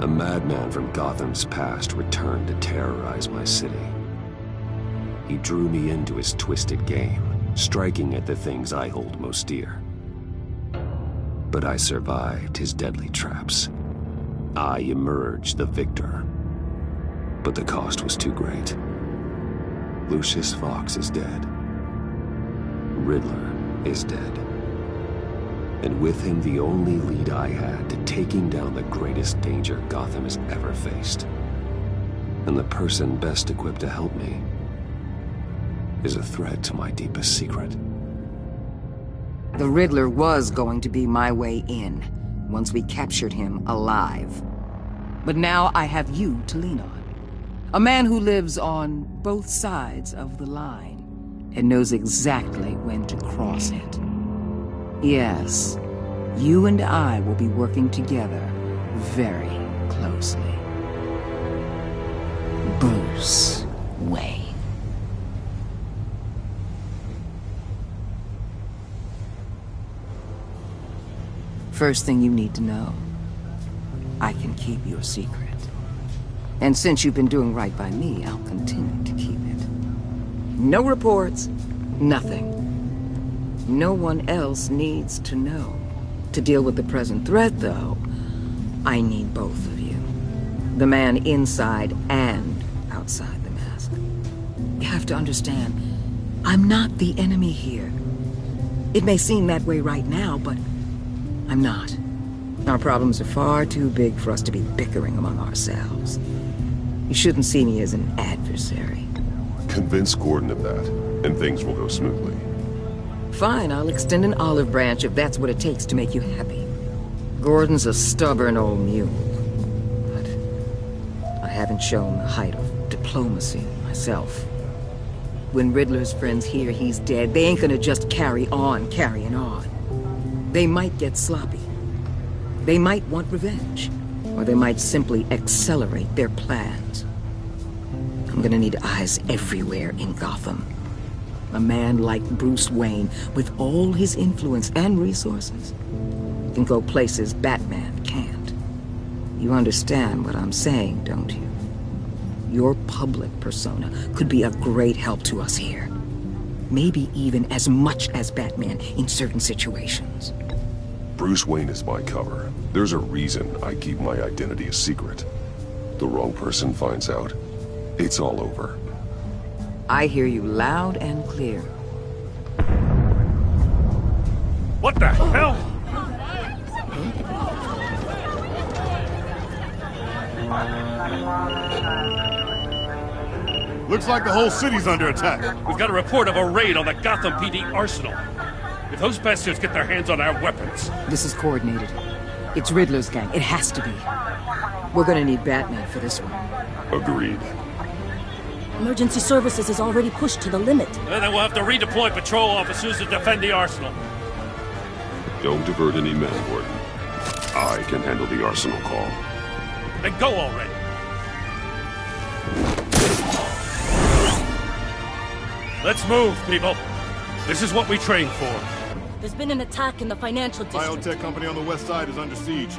A madman from Gotham's past returned to terrorize my city. He drew me into his twisted game, striking at the things I hold most dear. But I survived his deadly traps. I emerged the victor. But the cost was too great. Lucius Fox is dead. Riddler is dead. And with him the only lead I had to taking down the greatest danger Gotham has ever faced. And the person best equipped to help me is a threat to my deepest secret. The Riddler was going to be my way in, once we captured him alive. But now I have you to lean on. A man who lives on both sides of the line and knows exactly when to cross it. Yes, you and I will be working together very closely. Bruce Wayne. First thing you need to know, I can keep your secret. And since you've been doing right by me, I'll continue to keep it. No reports, nothing. No one else needs to know. To deal with the present threat, though, I need both of you. The man inside and outside the mask. You have to understand, I'm not the enemy here. It may seem that way right now, but I'm not. Our problems are far too big for us to be bickering among ourselves. You shouldn't see me as an adversary. Convince Gordon of that, and things will go smoothly. Fine, I'll extend an olive branch if that's what it takes to make you happy. Gordon's a stubborn old mule. But I haven't shown the height of diplomacy myself. When Riddler's friends hear he's dead, they ain't gonna just carry on carrying on. They might get sloppy. They might want revenge. Or they might simply accelerate their plans. I'm gonna need eyes everywhere in Gotham. A man like Bruce Wayne, with all his influence and resources, can go places Batman can't. You understand what I'm saying, don't you? Your public persona could be a great help to us here. Maybe even as much as Batman in certain situations. Bruce Wayne is my cover. There's a reason I keep my identity a secret. The wrong person finds out, it's all over. I hear you loud and clear. What the hell? Looks like the whole city's under attack. We've got a report of a raid on the Gotham PD arsenal. If those bastards get their hands on our weapons... This is coordinated. It's Riddler's gang. It has to be. We're gonna need Batman for this one. Agreed. Emergency services is already pushed to the limit. Then we'll have to redeploy patrol officers to defend the arsenal. Don't divert any men, Gordon. I can handle the arsenal call. Then go already. Let's move, people. This is what we trained for. There's been an attack in the financial district. Biotech company on the west side is under siege.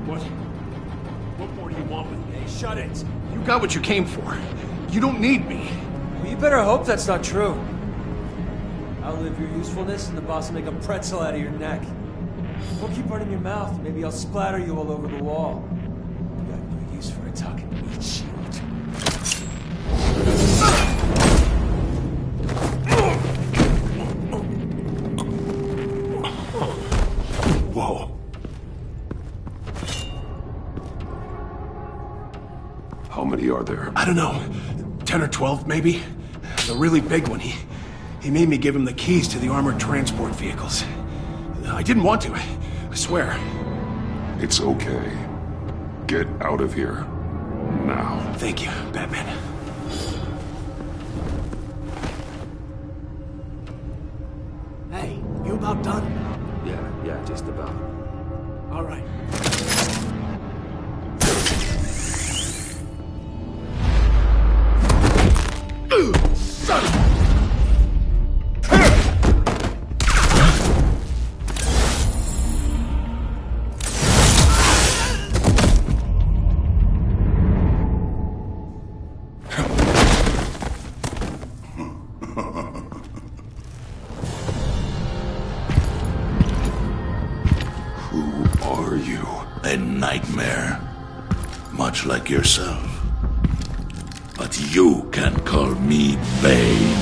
What more do you want with me? Shut it. You got what you came for. You don't need me. Well, you better hope that's not true. Outlive your usefulness and the boss will make a pretzel out of your neck. Don't keep running your mouth. Maybe I'll splatter you all over the wall. You got no use for a talking meat shield. Whoa. How many are there? I don't know. 10 or 12, maybe? The really big one, he made me give him the keys to the armored transport vehicles. I didn't want to, I swear. It's okay. Get out of here. Now. Thank you, Batman. Hey, you about done? Yeah, just about. All right. Son of a... A nightmare, much like yourself. But you can call me Bane.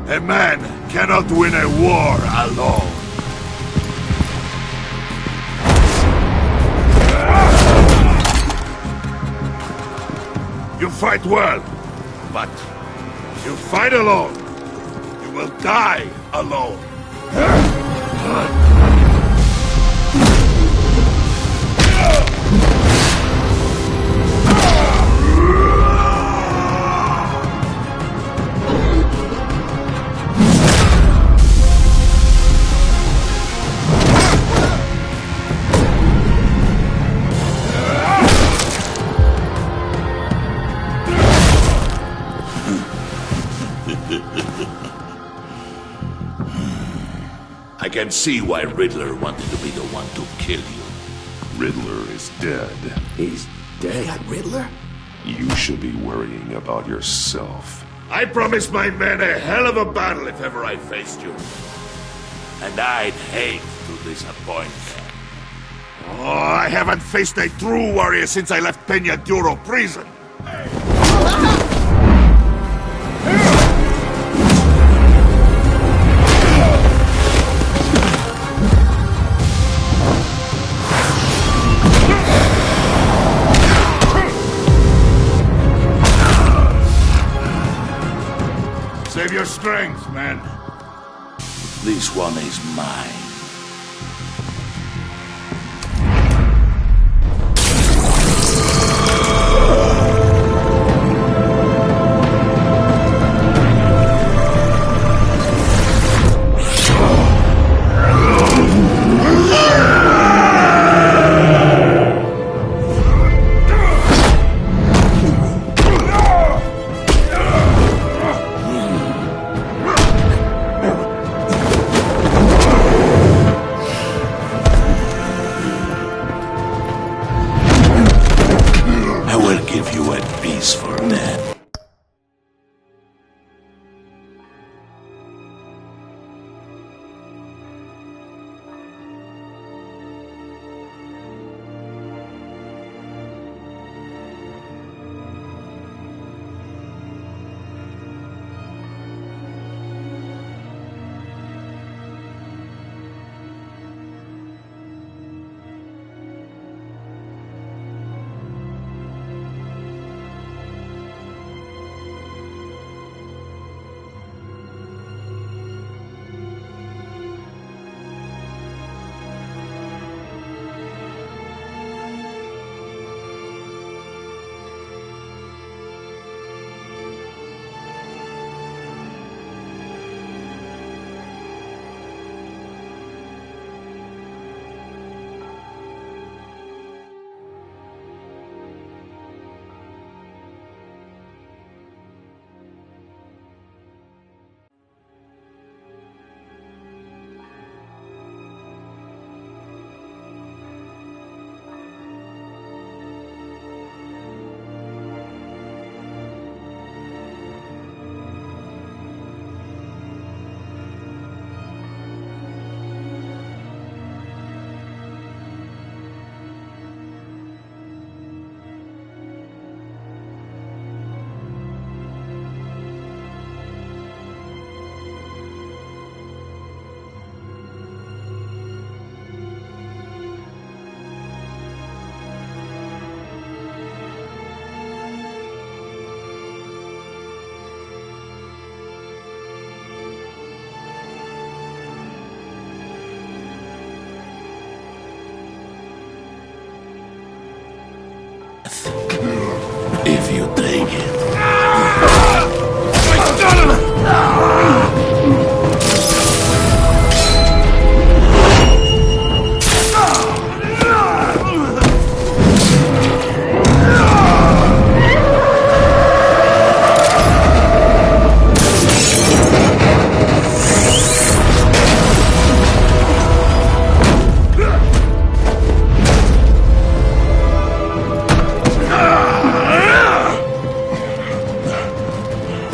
A man cannot win a war alone. You fight well. But if you fight alone, you will die alone. I can see why Riddler wanted to be the one to kill you. Riddler is dead. He's dead. That Riddler? You should be worrying about yourself. I promised my men a hell of a battle if ever I faced you. And I'd hate to disappoint them. Oh, I haven't faced a true warrior since I left Peña Duro prison. Save your strength, man. This one is mine.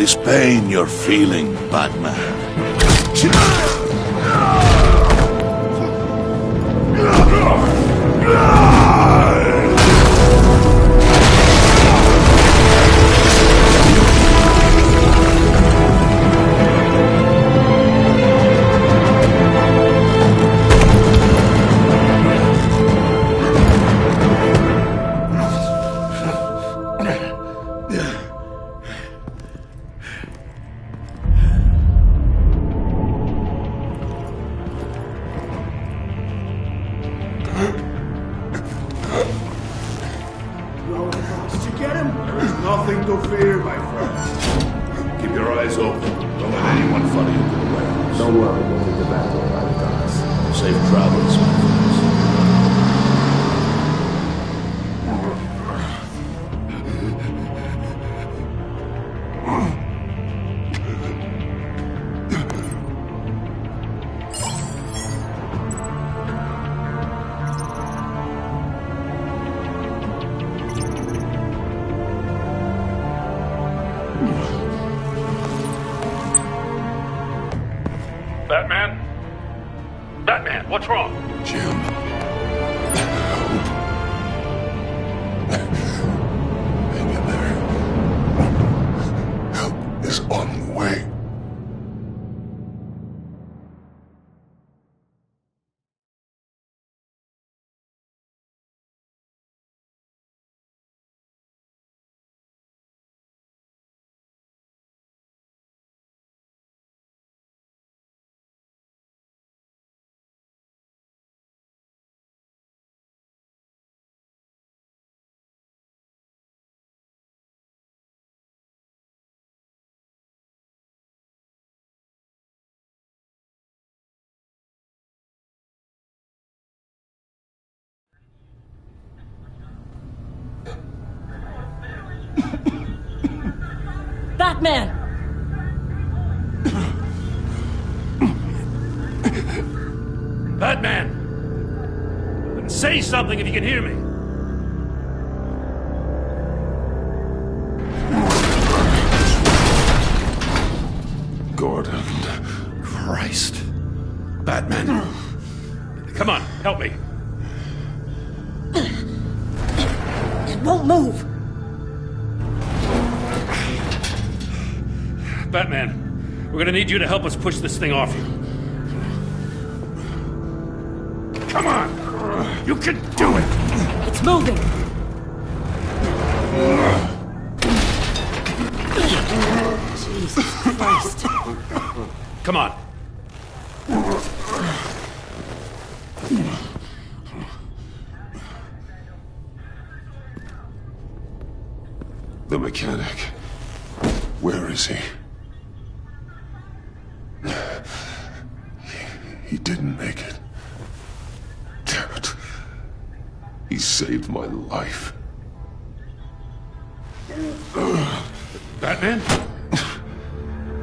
this pain you're feeling, Batman. Did you get him? There is nothing to fear, my friend. Keep your eyes open. Don't let anyone follow you to the warehouse. Don't worry, we'll leave the back door by the docks. Safe travels, my friends. Batman? Batman, what's wrong? Jim. Help. Hang in there. Help is on the way. Batman! Batman! Say something if you can hear me. Gordon. Christ. Batman. Come on, help me. It won't move! Batman, we're gonna need you to help us push this thing off you. Come on! You can do it! It's moving! Jesus Christ. Come on. The mechanic. Where is he? He didn't make it. Damn it. He saved my life. Batman?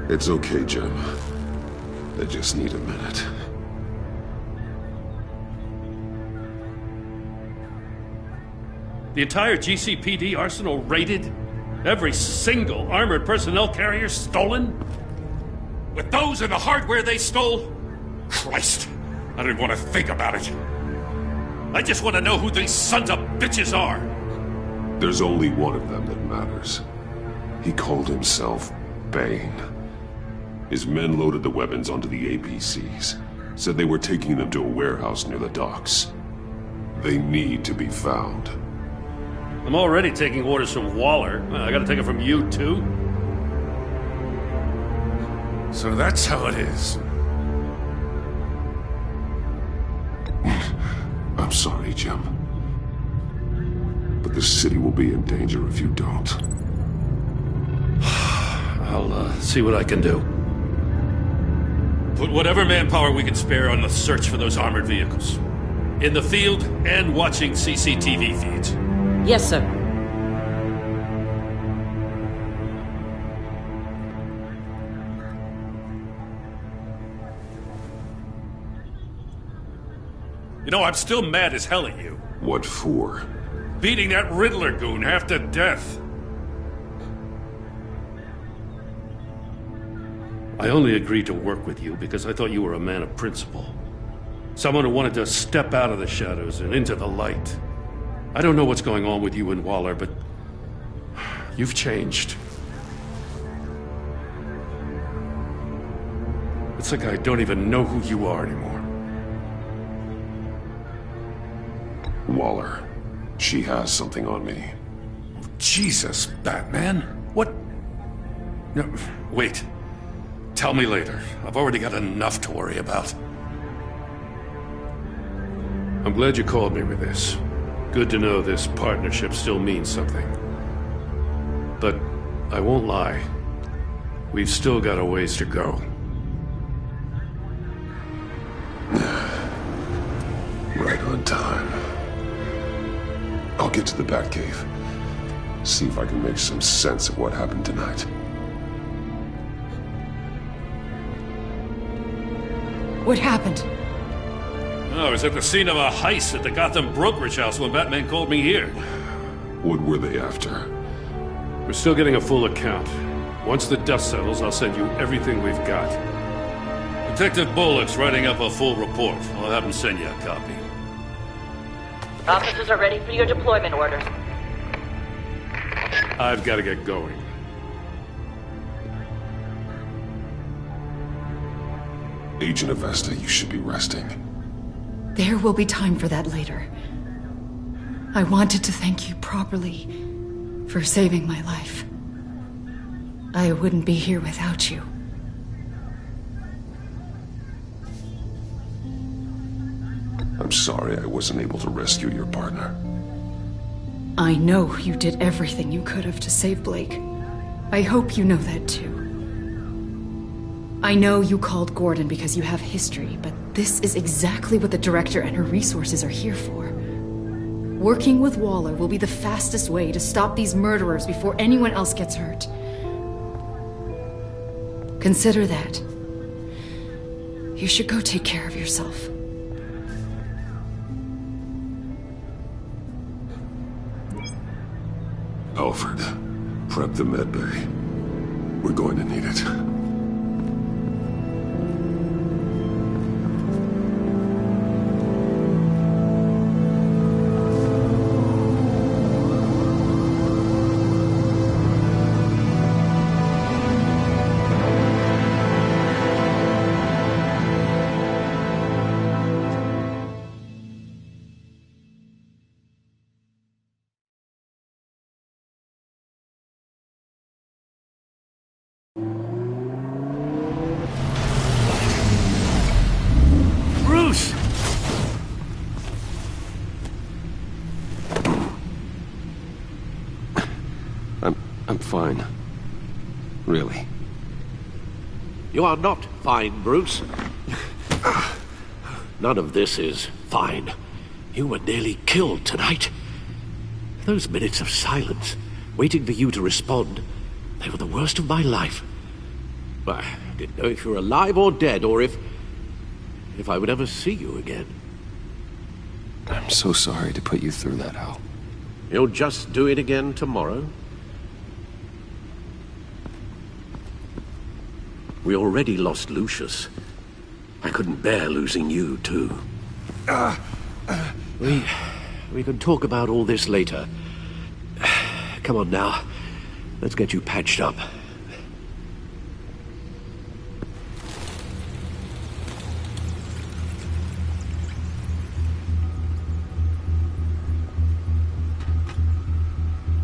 It's okay, Jim. I just need a minute. The entire GCPD arsenal raided? Every single armored personnel carrier stolen? With those and the hardware they stole? Christ, I don't want to think about it. I just want to know who these sons of bitches are. There's only one of them that matters. He called himself Bane. His men loaded the weapons onto the APCs. Said they were taking them to a warehouse near the docks. They need to be found. I'm already taking orders from Waller. I gotta take it from you, too? So that's how it is. I'm sorry, Jim. But the city will be in danger if you don't. I'll see what I can do. Put whatever manpower we can spare on the search for those armored vehicles. In the field and watching CCTV feeds. Yes, sir. You know, I'm still mad as hell at you. What for? Beating that Riddler goon half to death. I only agreed to work with you because I thought you were a man of principle. Someone who wanted to step out of the shadows and into the light. I don't know what's going on with you and Waller, but you've changed. It's like I don't even know who you are anymore. Waller. She has something on me. Oh, Jesus, Batman. What? No, wait. Tell me later. I've already got enough to worry about. I'm glad you called me with this. Good to know this partnership still means something. But I won't lie. We've still got a ways to go. Right on time. I'll get to the Batcave. See if I can make some sense of what happened tonight. What happened? Oh, I was at the scene of a heist at the Gotham brokerage house when Batman called me here. What were they after? We're still getting a full account. Once the dust settles, I'll send you everything we've got. Detective Bullock's writing up a full report. I'll have him send you a copy. Officers are ready for your deployment orders. I've got to get going. Agent Avesta, you should be resting. There will be time for that later. I wanted to thank you properly for saving my life. I wouldn't be here without you. I'm sorry I wasn't able to rescue your partner. I know you did everything you could have to save Blake. I hope you know that too. I know you called Gordon because you have history, but this is exactly what the director and her resources are here for. Working with Waller will be the fastest way to stop these murderers before anyone else gets hurt. Consider that. You should go take care of yourself. Alfred, prep the med bay. We're going to need it. Bruce! I'm fine. Really. You are not fine, Bruce. None of this is fine. You were nearly killed tonight. Those minutes of silence, waiting for you to respond, they were the worst of my life. I didn't know if you were alive or dead, or if I would ever see you again. I'm so sorry to put you through that, Al. You'll just do it again tomorrow? We already lost Lucius. I couldn't bear losing you, too. We can talk about all this later. Come on now. Let's get you patched up.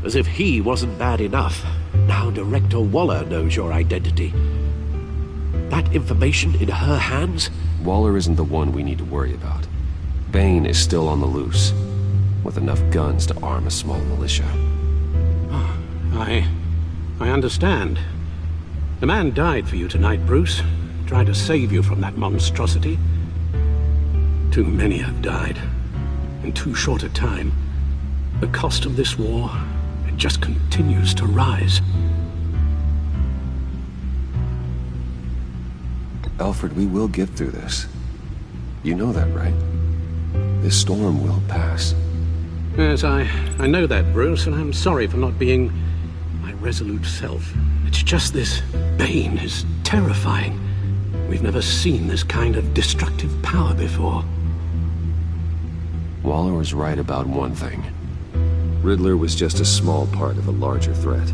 As if he wasn't bad enough, now Director Waller knows your identity. That information in her hands? Waller isn't the one we need to worry about. Bane is still on the loose, with enough guns to arm a small militia. I understand. The man died for you tonight, Bruce. Tried to save you from that monstrosity. Too many have died. In too short a time. The cost of this war, it just continues to rise. Alfred, we will get through this. You know that, right? This storm will pass. Yes, I know that, Bruce, and I'm sorry for not being my resolute self. It's just this Bane is terrifying. We've never seen this kind of destructive power before. Waller was right about one thing. Riddler was just a small part of a larger threat.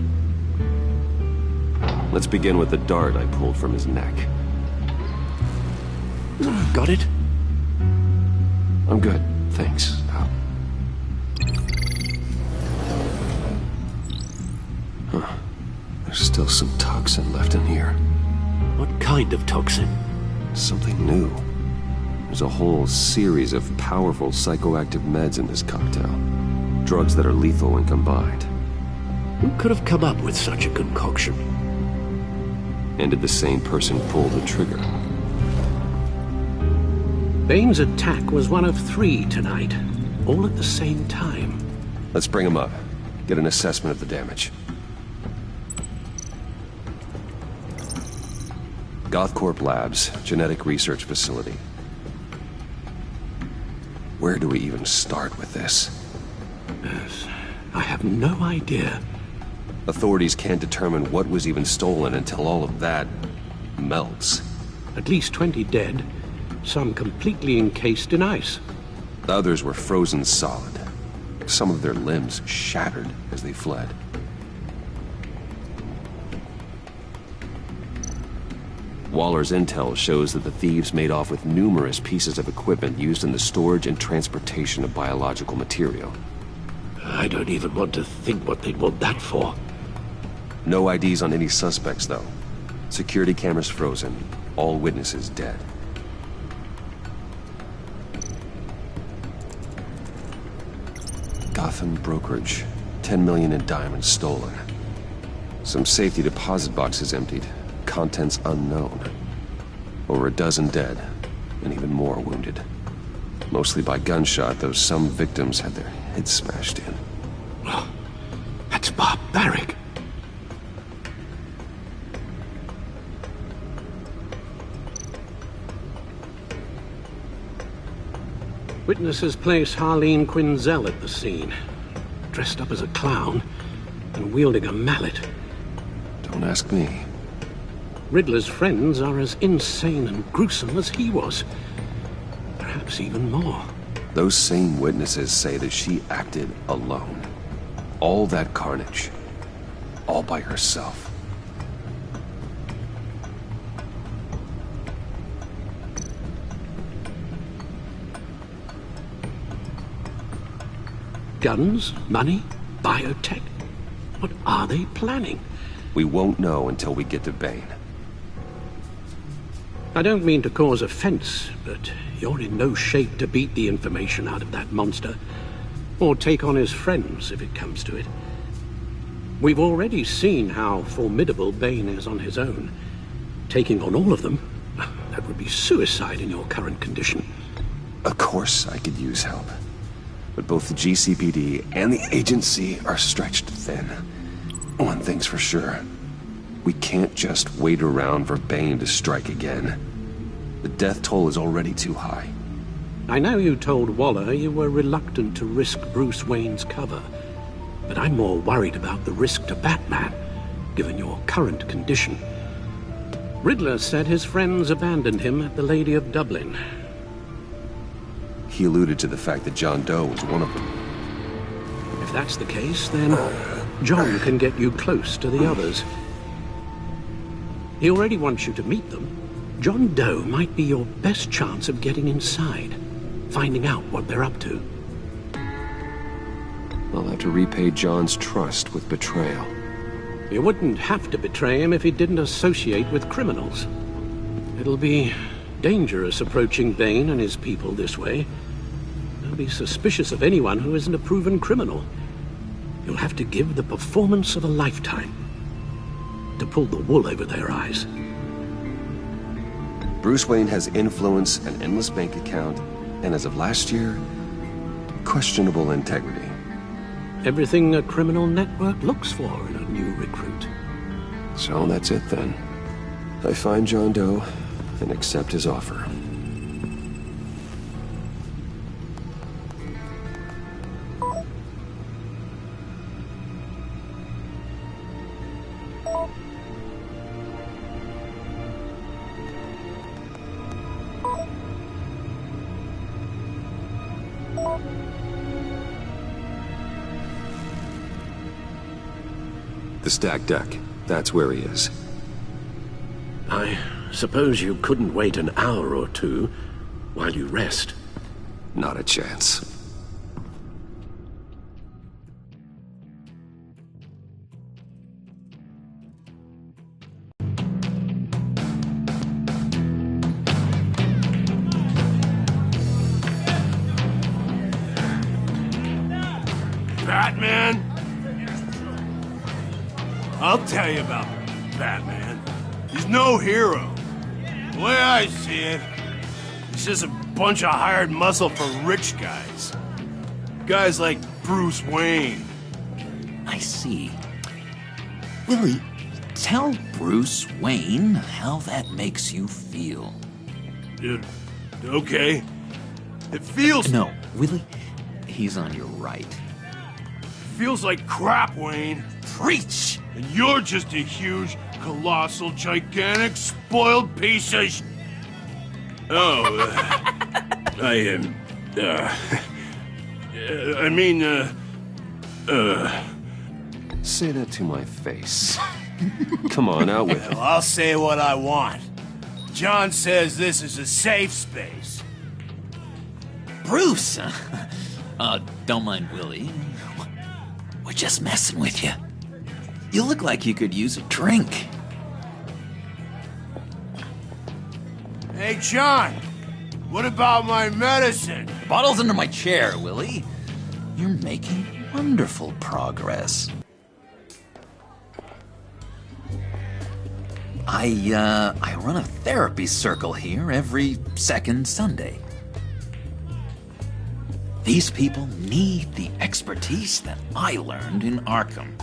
Let's begin with the dart I pulled from his neck. Got it? I'm good, thanks. Huh. There's still some toxin left in here. What kind of toxin? Something new. There's a whole series of powerful psychoactive meds in this cocktail. Drugs that are lethal when combined. Who could have come up with such a concoction? And did the same person pull the trigger? Bane's attack was one of 3 tonight, all at the same time. Let's bring him up. Get an assessment of the damage. Gothcorp Labs, genetic research facility. Where do we even start with this? Yes, I have no idea. Authorities can't determine what was even stolen until all of that melts. At least 20 dead, some completely encased in ice. The others were frozen solid. Some of their limbs shattered as they fled. Waller's intel shows that the thieves made off with numerous pieces of equipment used in the storage and transportation of biological material. I don't even want to think what they'd want that for. No IDs on any suspects, though. Security cameras frozen. All witnesses dead. Gotham brokerage. 10 million in diamonds stolen. Some safety deposit boxes emptied. Contents unknown. Over a dozen dead, and even more wounded. Mostly by gunshot, though some victims had their heads smashed in. Oh, that's barbaric. Witnesses place Harleen Quinzel at the scene, dressed up as a clown and wielding a mallet. Don't ask me. Riddler's friends are as insane and gruesome as he was. Perhaps even more. Those same witnesses say that she acted alone. All that carnage. All by herself. Guns? Money? Biotech? What are they planning? We won't know until we get to Bane. I don't mean to cause offense, but you're in no shape to beat the information out of that monster, or take on his friends if it comes to it. We've already seen how formidable Bane is on his own. Taking on all of them, that would be suicide in your current condition. Of course I could use help. But both the GCPD and the agency are stretched thin. One thing's for sure. We can't just wait around for Bane to strike again. The death toll is already too high. I know you told Waller you were reluctant to risk Bruce Wayne's cover, but I'm more worried about the risk to Batman, given your current condition. Riddler said his friends abandoned him at the Lady of Dublin. He alluded to the fact that John Doe was one of them. If that's the case, then John can get you close to the others. He already wants you to meet them. John Doe might be your best chance of getting inside, finding out what they're up to. I'll have to repay John's trust with betrayal. You wouldn't have to betray him if he didn't associate with criminals. It'll be dangerous approaching Bane and his people this way. They'll be suspicious of anyone who isn't a proven criminal. You'll have to give the performance of a lifetime to pull the wool over their eyes. Bruce Wayne has influence, an endless bank account, and as of last year, questionable integrity. Everything a criminal network looks for in a new recruit. So that's it then. I find John Doe and accept his offer. The stacked deck. That's where he is. I suppose you couldn't wait an hour or two while you rest. Not a chance. Batman? I'll tell you about Batman. He's no hero. The way I see it, he's just a bunch of hired muscle for rich guys. Guys like Bruce Wayne. I see. Willie, tell Bruce Wayne how that makes you feel. Okay. It feels... No, Willie, he's on your right. Feels like crap, Wayne. Preach! And you're just a huge, colossal, gigantic, spoiled piece of Say that to my face. Come on, out with it. Well, I'll say what I want. John says this is a safe space. Bruce! Don't mind Willie. We're just messing with you. You look like you could use a drink. Hey, John. What about my medicine? The bottle's under my chair, Willie. You're making wonderful progress. I run a therapy circle here every second Sunday. These people need the expertise that I learned in Arkham.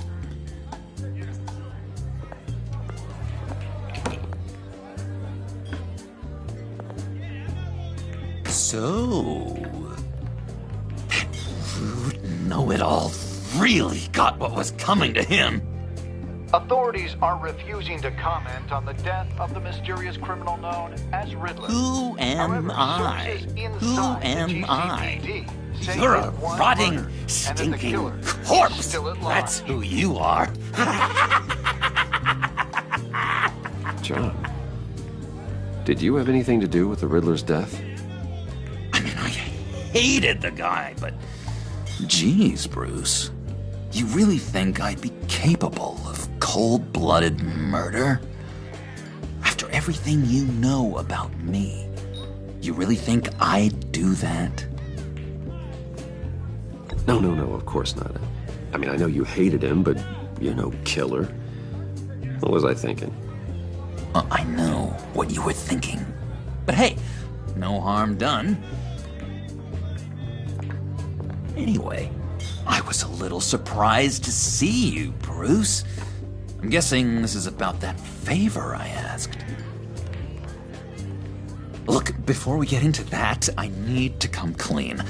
So, that rude know-it-all really got what was coming to him. Authorities are refusing to comment on the death of the mysterious criminal known as Riddler. Who am I? Who am I? Say You're a one rotting, murder, and that the stinking killer is corpse. still at large. That's who you are. John, did you have anything to do with the Riddler's death? I mean, I hated the guy, but... Geez, Bruce. You really think I'd be capable of cold-blooded murder? After everything you know about me, you really think I'd do that? No, of course not. I mean, I know you hated him, but, you know, killer. What was I thinking? I know what you were thinking. But hey, no harm done. Anyway, I was a little surprised to see you, Bruce. I'm guessing this is about that favor I asked. Look, before we get into that, I need to come clean.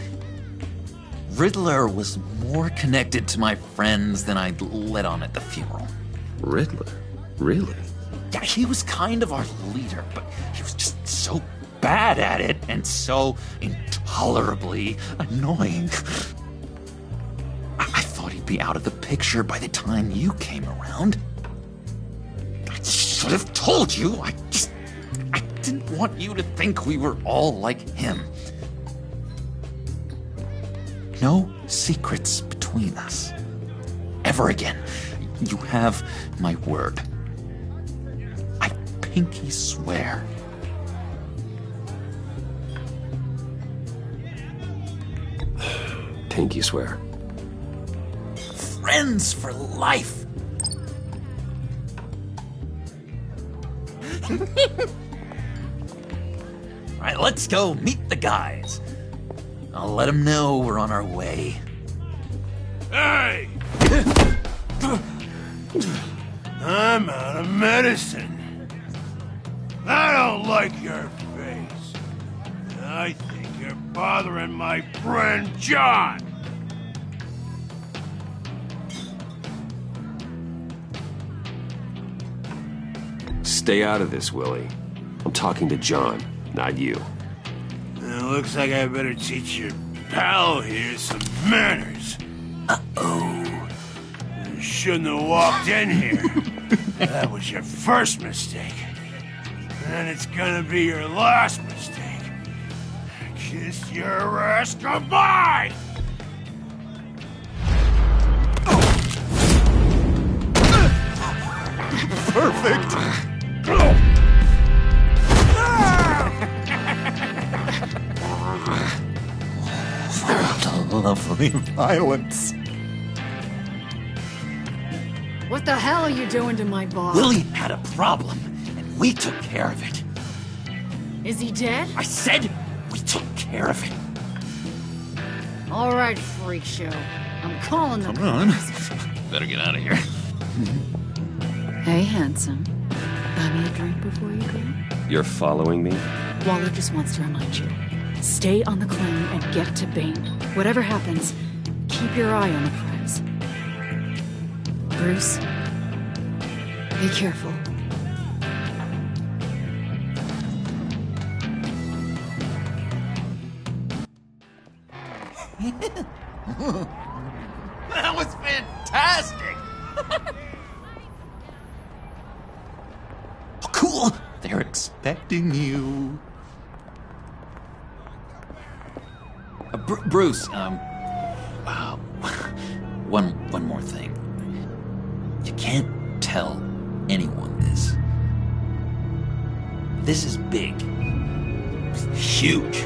Riddler was more connected to my friends than I'd let on at the funeral. Riddler? Really? Yeah, he was kind of our leader, but he was just so bad at it and so intolerably annoying. I thought he'd be out of the picture by the time you came around. I should have told you. I didn't want you to think we were all like him. No secrets between us. Ever again. You have my word. I pinky swear. Pinky swear. Friends for life. All right, let's go meet the guys. I'll let them know we're on our way. Hey! I'm out of medicine. I don't like your face. I think you're bothering my friend John. Stay out of this, Willie. I'm talking to John, not you. It looks like I better teach your pal here some manners. Uh-oh. shouldn't have walked in here. That was your first mistake. And it's gonna be your last mistake. Kiss your ass goodbye! Perfect! Lovely violence. What the hell are you doing to my boss? Willie had a problem, and we took care of it. Is he dead? I said we took care of it. All right, freak show. I'm calling the Come on. police. Better get out of here. Hey, handsome. Buy me a drink before you go? You're following me? Waller just wants to remind you. Stay on the claim and get to Bane. Whatever happens, keep your eye on the prize. Bruce, be careful. That was fantastic! Oh, cool! They're expecting you. Bruce, one more thing. You can't tell anyone this. This is big. Huge.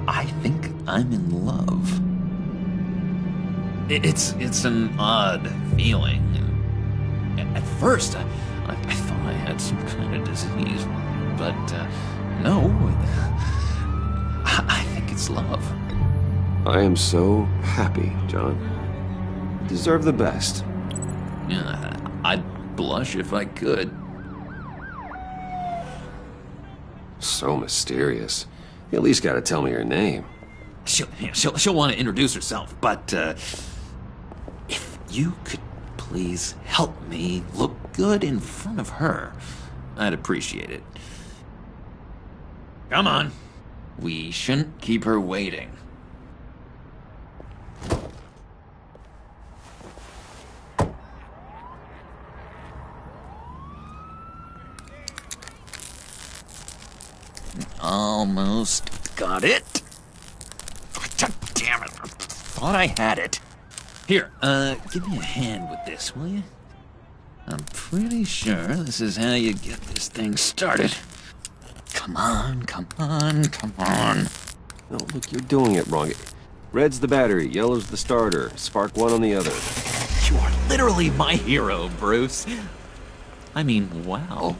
I think I'm in love. It's an odd feeling. At first, I thought I had some kind of disease, but no. I think it's love. I am so happy, John. You deserve the best. Yeah, I'd blush if I could. So mysterious. You at least gotta tell me her name. She'll want to introduce herself, but if you could please help me look good in front of her, I'd appreciate it. Come on. We shouldn't keep her waiting. Almost got it. God damn it. I thought I had it. Here, give me a hand with this, will you? I'm pretty sure this is how you get this thing started. Come on, come on, come on. No, look, you're doing it wrong. Red's the battery, yellow's the starter. Spark one on the other. You are literally my hero, Bruce. I mean, wow.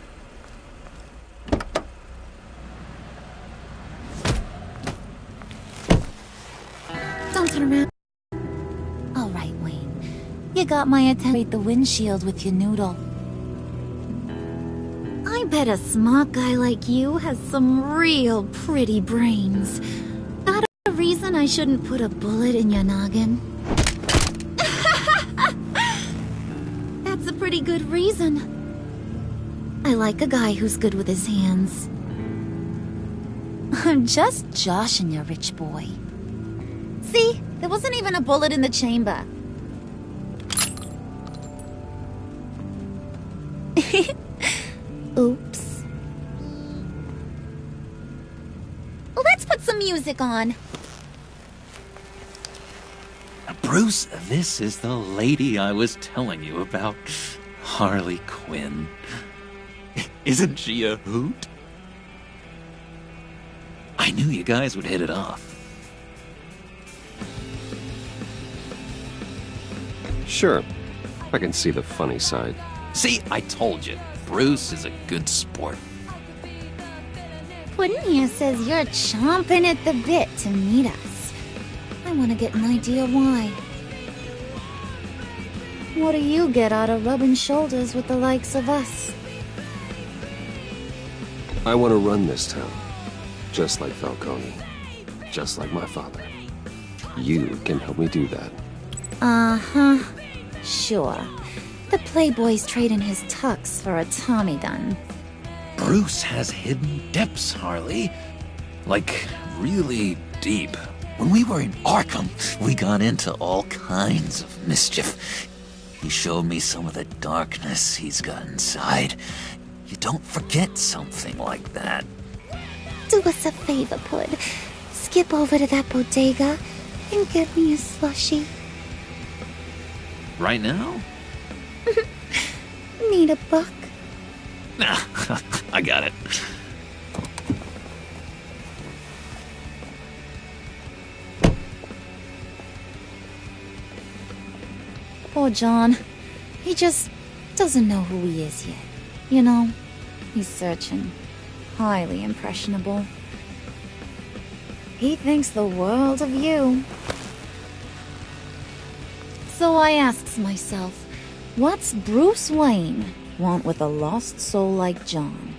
Don't turn around. All right, Wayne. You got my attention. The windshield with your noodle. I bet a smart guy like you has some real pretty brains. Not a reason I shouldn't put a bullet in your noggin. That's a pretty good reason. I like a guy who's good with his hands. I'm just joshing you, rich boy. See? There wasn't even a bullet in the chamber. Oops. Let's put some music on. Bruce, this is the lady I was telling you about. Harley Quinn. Isn't she a hoot? I knew you guys would hit it off. Sure. I can see the funny side. See, I told you. Bruce is a good sport. Puddin' here says you're chomping at the bit to meet us. I want to get an idea why. What do you get out of rubbing shoulders with the likes of us? I want to run this town. Just like Falcone. Just like my father. You can help me do that. Uh-huh. Sure. The Playboy's trading his tux for a Tommy gun. Bruce has hidden depths, Harley. Like, really deep. When we were in Arkham, we got into all kinds of mischief. He showed me some of the darkness he's got inside. You don't forget something like that. Do us a favor, Pud. Skip over to that bodega and get me a slushie. Right now? Need a buck? Nah, I got it. Poor John. He just doesn't know who he is yet. You know, he's searching. Highly impressionable. He thinks the world of you. So I asks myself, what's Bruce Wayne want with a lost soul like John?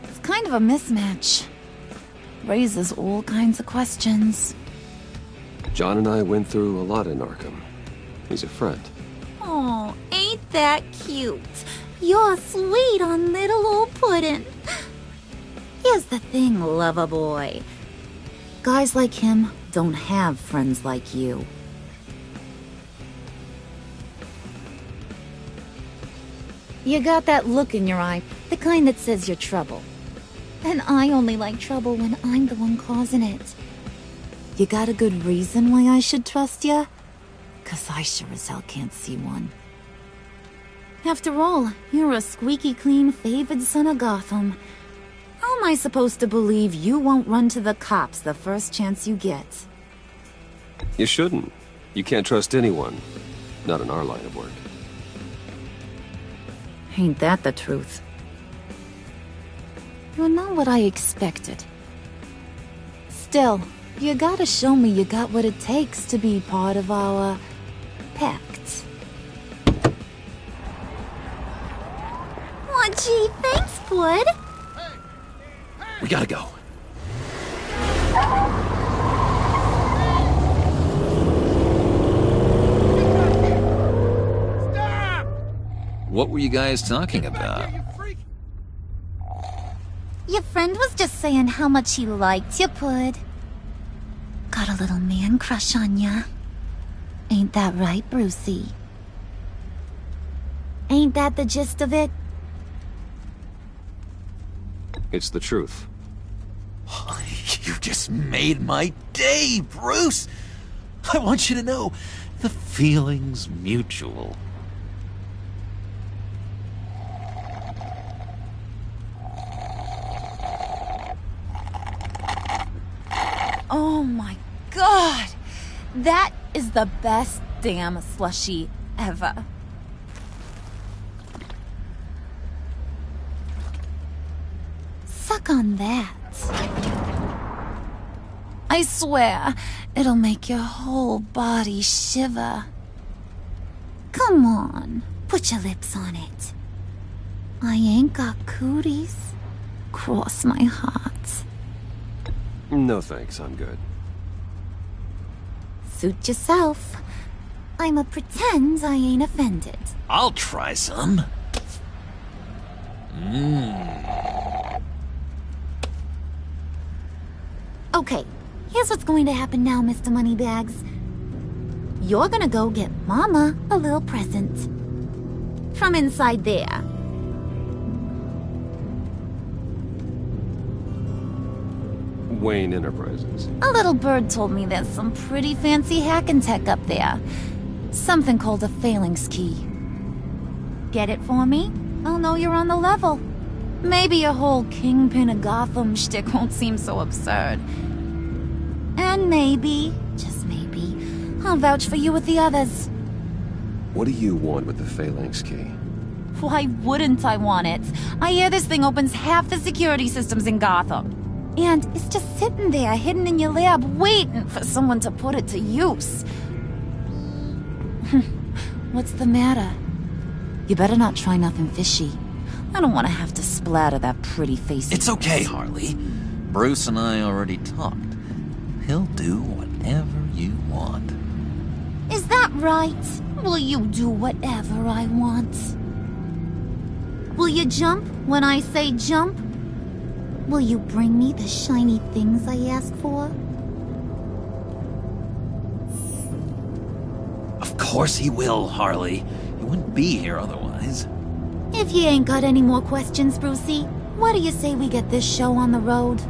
It's kind of a mismatch. Raises all kinds of questions. John and I went through a lot in Arkham. He's a friend. Oh, ain't that cute? You're sweet on little old Puddin'. Here's the thing, lover boy. Guys like him don't have friends like you. You got that look in your eye, the kind that says you're trouble. And I only like trouble when I'm the one causing it. You got a good reason why I should trust you? 'Cause I sure as hell can't see one. After all, you're a squeaky clean favored son of Gotham. How am I supposed to believe you won't run to the cops the first chance you get? You shouldn't. You can't trust anyone. Not in our line of work. Ain't that the truth? You're not what I expected. Still, you gotta show me you got what it takes to be part of our pact. Aw, gee, thanks, Bud. We gotta go. What were you guys talking about? Your friend was just saying how much he liked you, Pud. Got a little man crush on ya. Ain't that right, Brucey? Ain't that the gist of it? It's the truth. You just made my day, Bruce! I want you to know, the feeling's mutual. Oh my god! That is the best damn slushie ever. Suck on that. I swear, it'll make your whole body shiver. Come on, put your lips on it. I ain't got cooties. Cross my heart. No thanks, I'm good. Suit yourself. I'ma pretend I ain't offended. I'll try some. Okay, here's what's going to happen now, Mr. Moneybags. You're gonna go get Mama a little present. From inside there. Wayne Enterprises. A little bird told me there's some pretty fancy hacking tech up there. Something called a phalanx key. Get it for me? I'll know you're on the level. Maybe your whole Kingpin of Gotham shtick won't seem so absurd. And maybe, just maybe, I'll vouch for you with the others. What do you want with the phalanx key? Why wouldn't I want it? I hear this thing opens half the security systems in Gotham. And it's just sitting there, hidden in your lab, waiting for someone to put it to use. What's the matter? You better not try nothing fishy. I don't want to have to splatter that pretty face. It's okay, Harley. Bruce and I already talked. He'll do whatever you want. Is that right? Will you do whatever I want? Will you jump when I say jump? Will you bring me the shiny things I ask for? course he will, Harley. He wouldn't be here otherwise. If you ain't got any more questions, Brucey, what do you say we get this show on the road?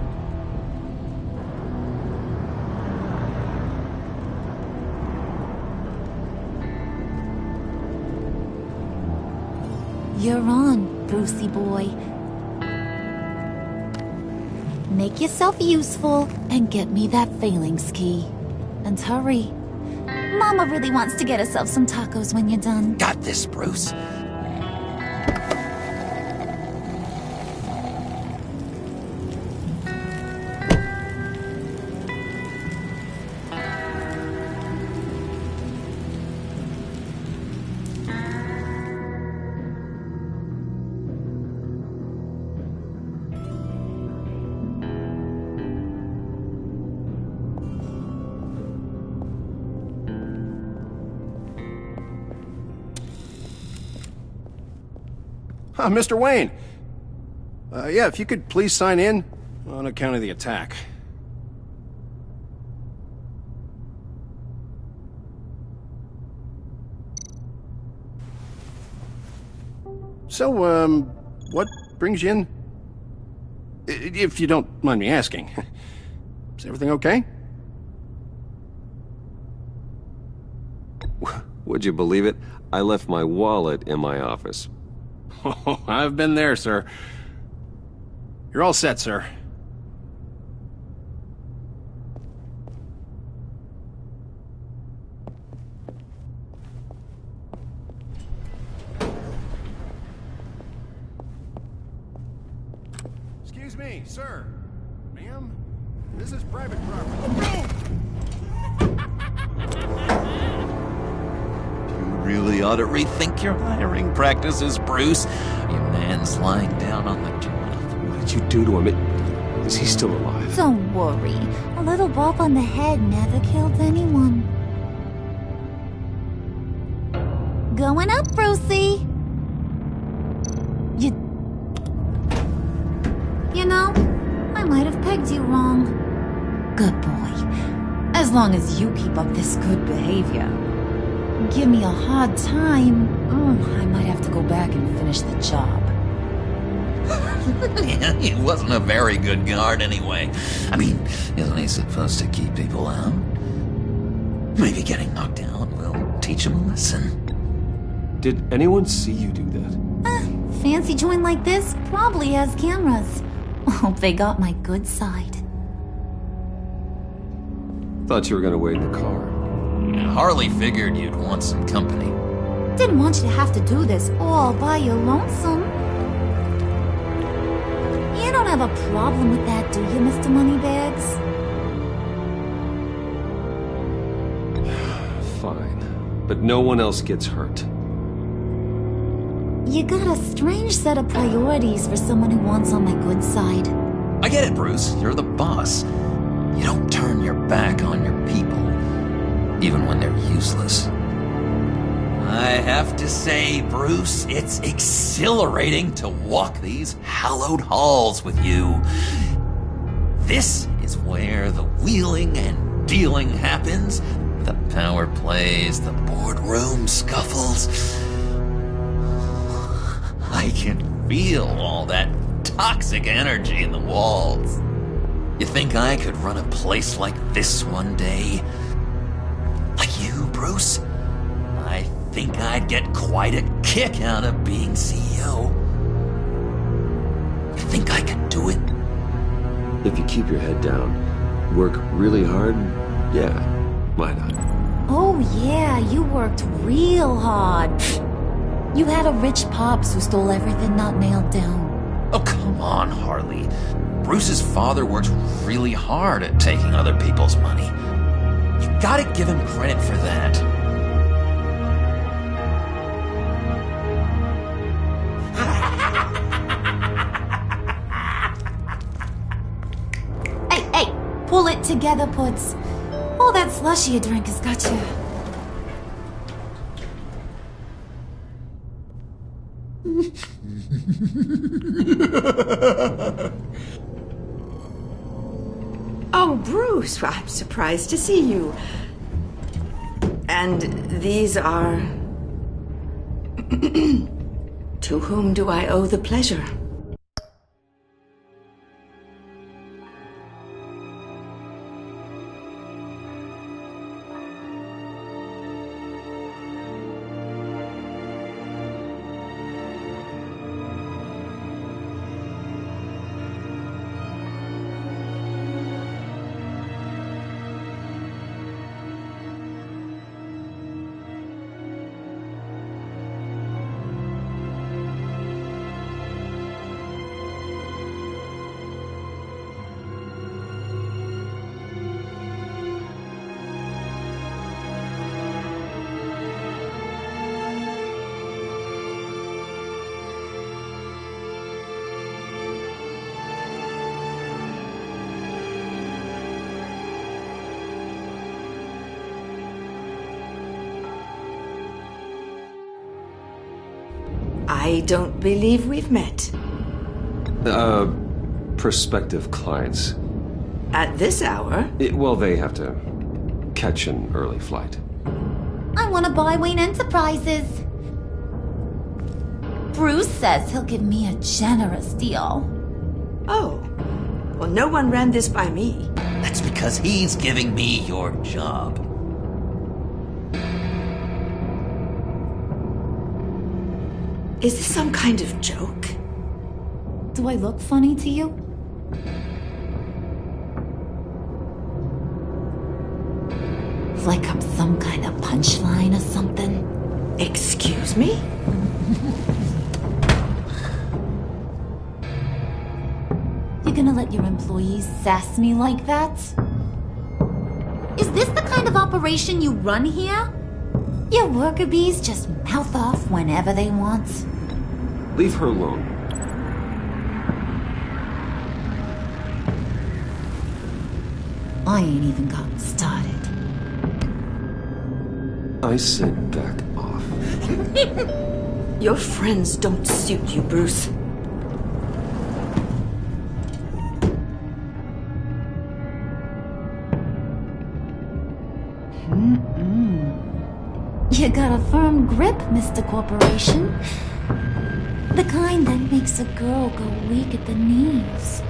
You're on, Brucey boy. Make yourself useful and get me that phalanx key. And hurry. Mama really wants to get herself some tacos when you're done. Got this, Bruce. Mr. Wayne. Yeah, if you could please sign in on account of the attack. So, what brings you in? If you don't mind me asking. Is everything okay? Would you believe it? I left my wallet in my office. Oh, I've been there, sir. You're all set, sir. Excuse me, sir. Ma'am? This is private property. Really ought to rethink your hiring practices, Bruce. Your man's lying down on the job. What did you do to him? Is he still alive? Don't worry. A little bump on the head never killed anyone. Going up, Brucey. You know, I might have pegged you wrong. Good boy. As long as you keep up this good behavior. Give me a hard time, I might have to go back and finish the job. Yeah, he wasn't a very good guard anyway. I mean, isn't he supposed to keep people out? Maybe getting knocked out will teach him a lesson. Did anyone see you do that? Fancy joint like this probably has cameras. Hope they got my good side. Thought you were gonna wait in the car. Harley figured you'd want some company. Didn't want you to have to do this all by your lonesome. You don't have a problem with that, do you, Mr. Moneybags? Fine. But no one else gets hurt. You got a strange set of priorities for someone who wants on my good side. I get it, Bruce. You're the boss. You don't turn your back on your people, even when they're useless. I have to say, Bruce, it's exhilarating to walk these hallowed halls with you. This is where the wheeling and dealing happens, the power plays, the boardroom scuffles. I can feel all that toxic energy in the walls. You think I could run a place like this one day? Like you, Bruce? I think I'd get quite a kick out of being CEO. You think I could do it? If you keep your head down, work really hard, yeah, why not? Oh yeah, you worked real hard. You had a rich pops who stole everything not nailed down. Oh, come on, Harley. Bruce's father worked really hard at taking other people's money. You gotta give him credit for that. Hey, pull it together, Puds. All that slushy you drink has got you. Oh, Bruce, I'm surprised to see you. And these are... To whom do I owe the pleasure? I don't believe we've met. Prospective clients. At this hour? Well, they have to catch an early flight. I want to buy Wayne Enterprises. Bruce says he'll give me a generous deal. Oh. Well, no one ran this by me. That's because he's giving me your job. Is this some kind of joke? Do I look funny to you? Like I'm some kind of punchline or something? Excuse me? You're gonna let your employees sass me like that? Is this the kind of operation you run here? Your worker bees just mouth off whenever they want. Leave her alone. I ain't even gotten started. I said back off. Your friends don't suit you, Bruce. You got a firm grip, Mr. Corporation. The kind that makes a girl go weak at the knees.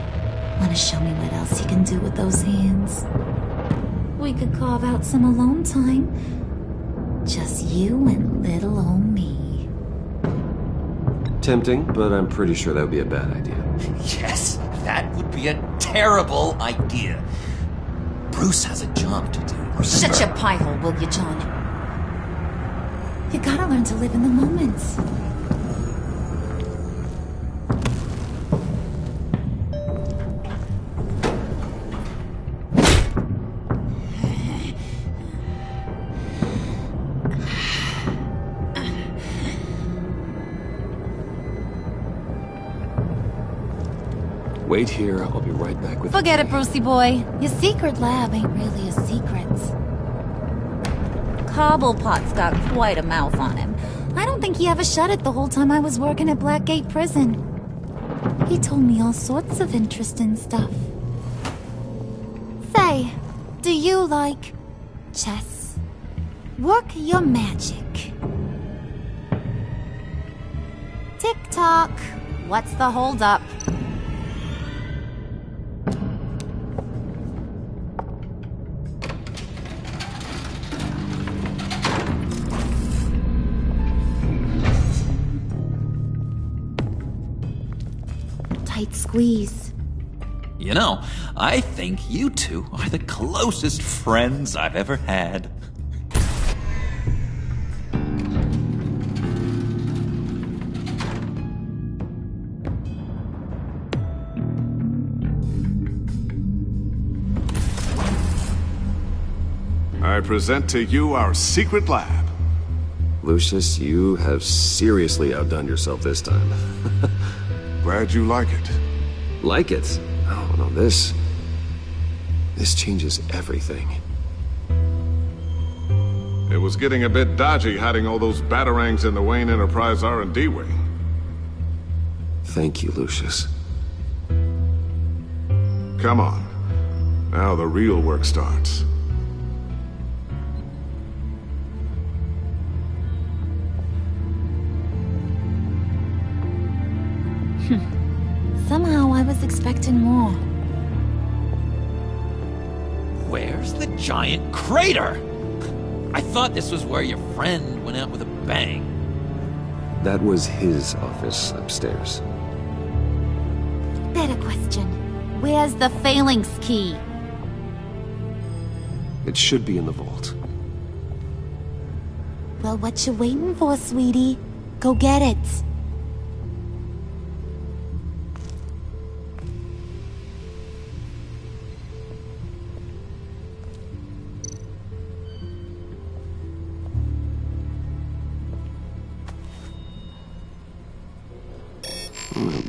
Wanna show me what else you can do with those hands? We could carve out some alone time. Just you and little old me. Tempting, but I'm pretty sure that would be a bad idea. Yes, that would be a terrible idea. Bruce has a job to do. Shut your pie hole, will you, John? You gotta learn to live in the moment. Wait here, I'll be right back with Forget it, Brucey boy. Your secret lab ain't really a secret. Cobblepot's got quite a mouth on him. I don't think he ever shut it the whole time I was working at Blackgate Prison. He told me all sorts of interesting stuff. Say, do you like chess? Work your magic. Tick-tock. What's the holdup? Tight squeeze. You know, I think you two are the closest friends I've ever had. I present to you our secret lab. Lucius, you have seriously outdone yourself this time. Glad you like it. Like it? Oh, no, this changes everything. It was getting a bit dodgy hiding all those batarangs in the Wayne Enterprise R&D wing. Thank you, Lucius. Come on. Now the real work starts. was expecting more. Where's the giant crater? I thought this was where your friend went out with a bang. That was his office upstairs. Better question. Where's the phalanx key? It should be in the vault. Well, what you waiting for, sweetie? Go get it.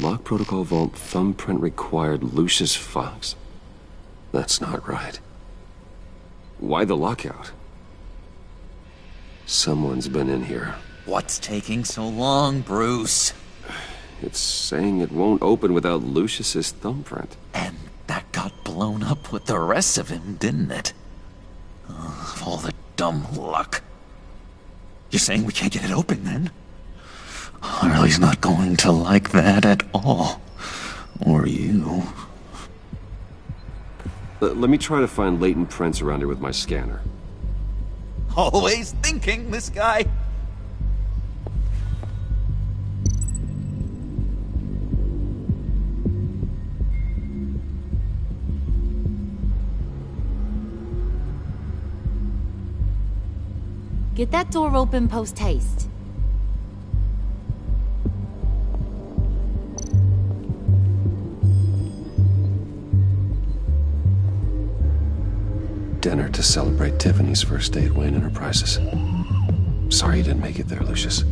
Lock protocol vault thumbprint required Lucius Fox. That's not right. Why the lockout? Someone's been in here. What's taking so long, Bruce? It's saying it won't open without Lucius's thumbprint. And that got blown up with the rest of him, didn't it? Oh, all the dumb luck. You're saying we can't get it open, then? Harley's not going to like that at all. Or you. Let me try to find latent prints around here with my scanner. Always thinking, this guy. Get that door open post-haste. Dinner to celebrate Tiffany's first day at Wayne Enterprises. Sorry you didn't make it there, Lucius.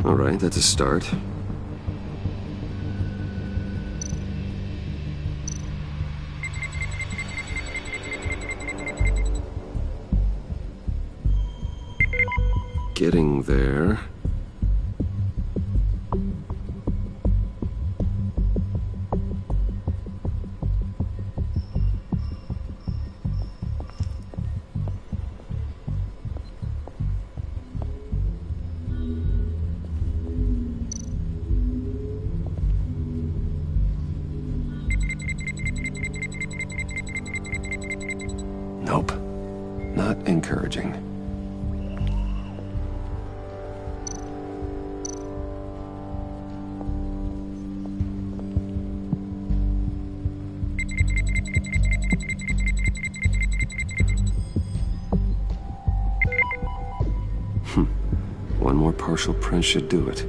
All right, that's a start. Getting there. Nope. Not encouraging. One more partial print should do it.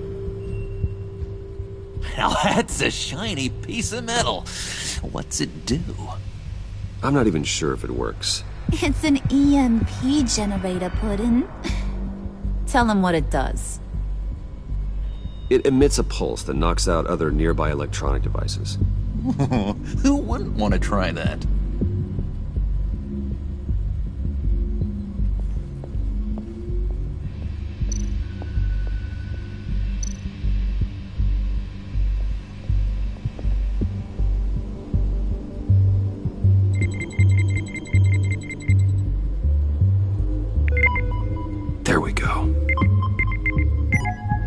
Now that's a shiny piece of metal. What's it do? I'm not even sure if it works. It's an EMP generator, Puddin'. Tell him what it does. It emits a pulse that knocks out other nearby electronic devices. Who wouldn't want to try that? There we go.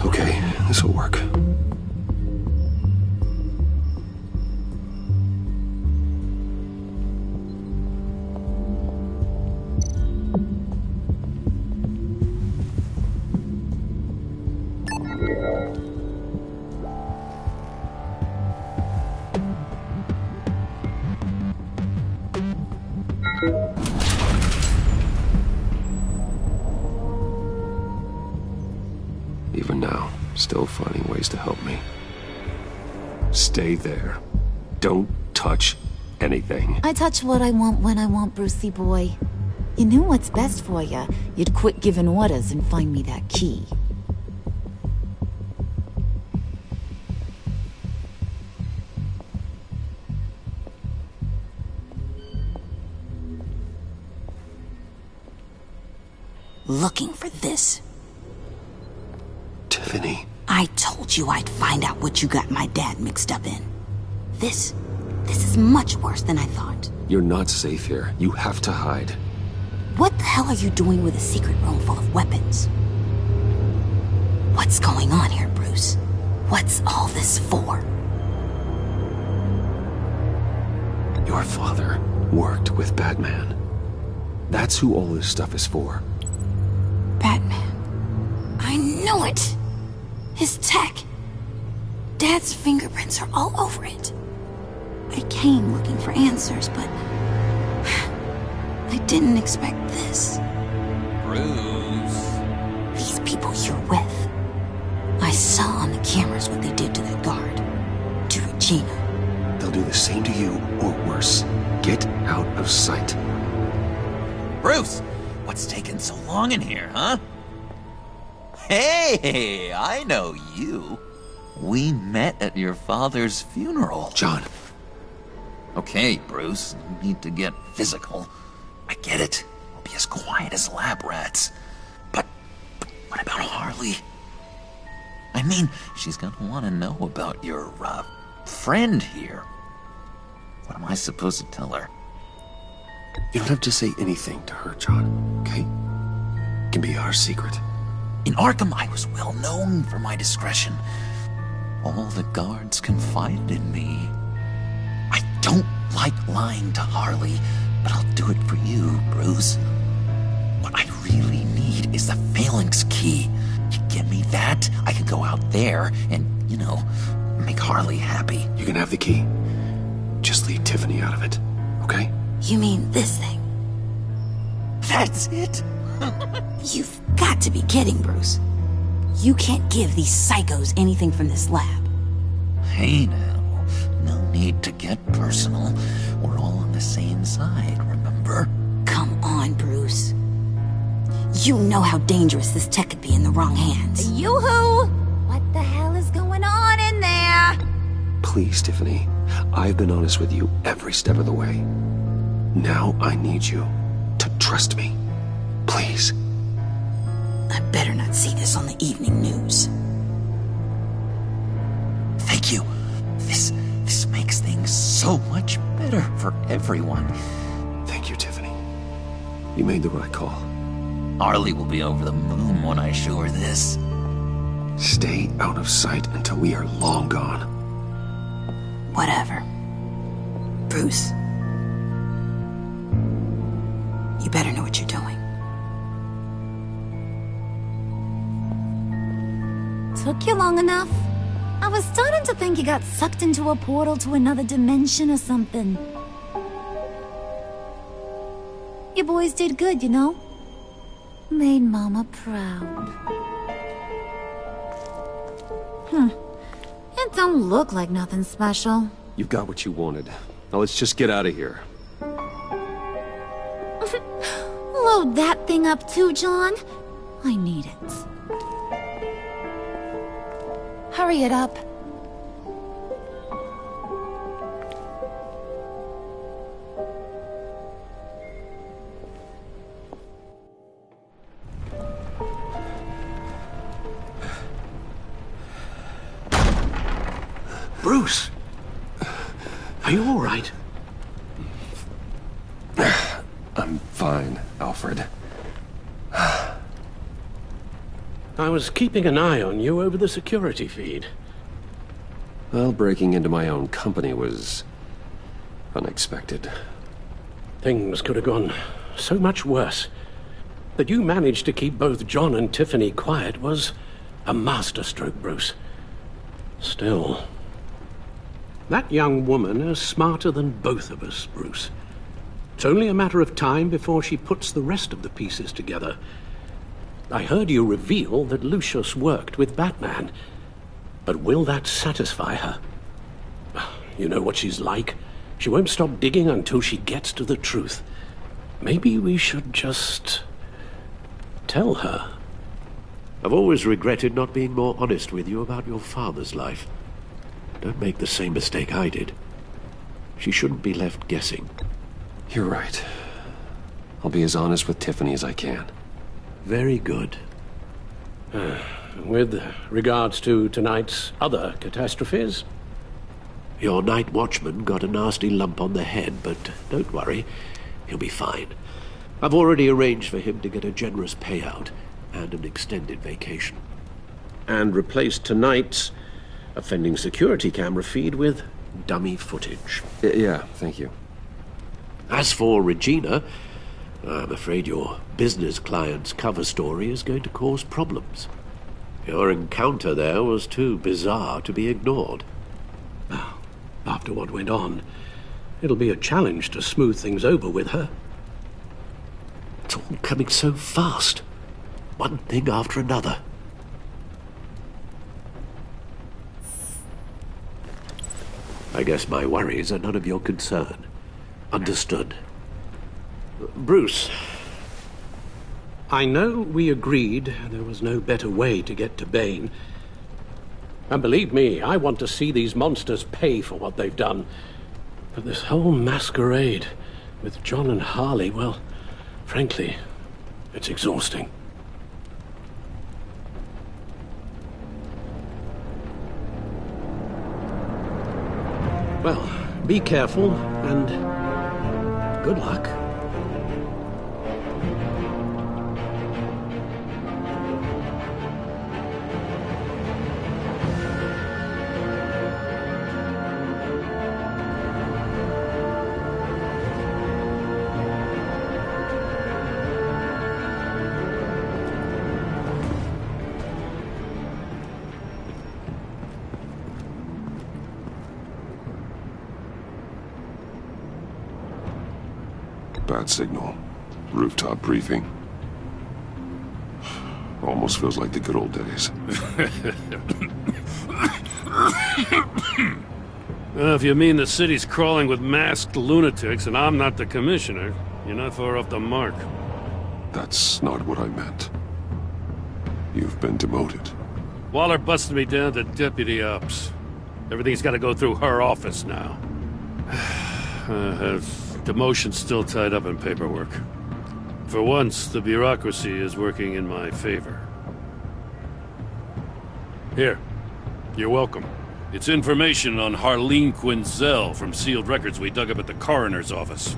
Okay, this will work. Even now, still finding ways to help me. Stay there. Don't touch anything. I touch what I want when I want, Brucey boy. You knew what's best for you. You'd quit giving orders and find me that key. Looking for this. Tiffany. I told you I'd find out what you got my dad mixed up in. This is much worse than I thought. You're not safe here. You have to hide. What the hell are you doing with a secret room full of weapons? What's going on here, Bruce? What's all this for? Your father worked with Batman. That's who all this stuff is for. Batman. I knew it! His tech. Dad's fingerprints are all over it. I came looking for answers, but I didn't expect this. Bruce. These people you're with. I saw on the cameras what they did to that guard. To Regina. They'll do the same to you, or worse. Get out of sight. Bruce, what's taking so long in here, huh? Hey, I know you. We met at your father's funeral. John. Okay, Bruce, no need to get physical. I get it. We'll be as quiet as lab rats. But what about Harley? I mean, she's gonna want to know about your, friend here. What am I supposed to tell her? You don't have to say anything to her, John, okay? It can be our secret. In Arkham, I was well known for my discretion. All the guards confided in me. I don't like lying to Harley, but I'll do it for you, Bruce. What I really need is the phalanx key. You give me that, I can go out there and, make Harley happy. You can have the key. Just leave Tiffany out of it, okay? You mean this thing? That's it? You've got to be kidding, Bruce. You can't give these psychos anything from this lab. Hey now, no need to get personal. We're all on the same side, remember? Come on, Bruce. You know how dangerous this tech could be in the wrong hands. Yoo-hoo! What the hell is going on in there? Please, Tiffany. I've been honest with you every step of the way. Now I need you to trust me. Please. I better not see this on the evening news. Thank you. This makes things so much better for everyone. Thank you, Tiffany. You made the right call. Harley will be over the moon when I show her this. Stay out of sight until we are long gone. Whatever. Bruce. You better know what you're doing. Took you long enough? I was starting to think you got sucked into a portal to another dimension or something. You boys did good, you know? Made Mama proud. It don't look like nothing special. You've got what you wanted. Now let's just get out of here. Load that thing up too, John. I need it. Hurry it up. Bruce! Are you all right? I'm fine, Alfred. I was keeping an eye on you over the security feed. Well, breaking into my own company was unexpected. Things could have gone so much worse. That you managed to keep both John and Tiffany quiet was a masterstroke, Bruce. Still, that young woman is smarter than both of us, Bruce. It's only a matter of time before she puts the rest of the pieces together. I heard you reveal that Lucius worked with Batman. But will that satisfy her? You know what she's like. She won't stop digging until she gets to the truth. Maybe we should just tell her. I've always regretted not being more honest with you about your father's life. Don't make the same mistake I did. She shouldn't be left guessing. You're right. I'll be as honest with Tiffany as I can. Very good. with regards to tonight's other catastrophes? Your night watchman got a nasty lump on the head, but don't worry, he'll be fine. I've already arranged for him to get a generous payout and an extended vacation. And replaced tonight's offending security camera feed with dummy footage. Yeah, thank you. As for Regina, I'm afraid your business client's cover story is going to cause problems. Your encounter there was too bizarre to be ignored. Well, after what went on, it'll be a challenge to smooth things over with her. It's all coming so fast. One thing after another. I guess my worries are none of your concern. Understood. Bruce, I know we agreed there was no better way to get to Bane. And believe me, I want to see these monsters pay for what they've done. But this whole masquerade with John and Harley, well, frankly, it's exhausting. Well, be careful, and good luck. Bad signal. Rooftop briefing. Almost feels like the good old days. Well, if you mean the city's crawling with masked lunatics and I'm not the commissioner, you're not far off the mark. That's not what I meant. You've been demoted. Waller busted me down to deputy ops. Everything's got to go through her office now. Demotion's still tied up in paperwork. For once, the bureaucracy is working in my favor. Here. You're welcome. It's information on Harleen Quinzel from sealed records we dug up at the coroner's office.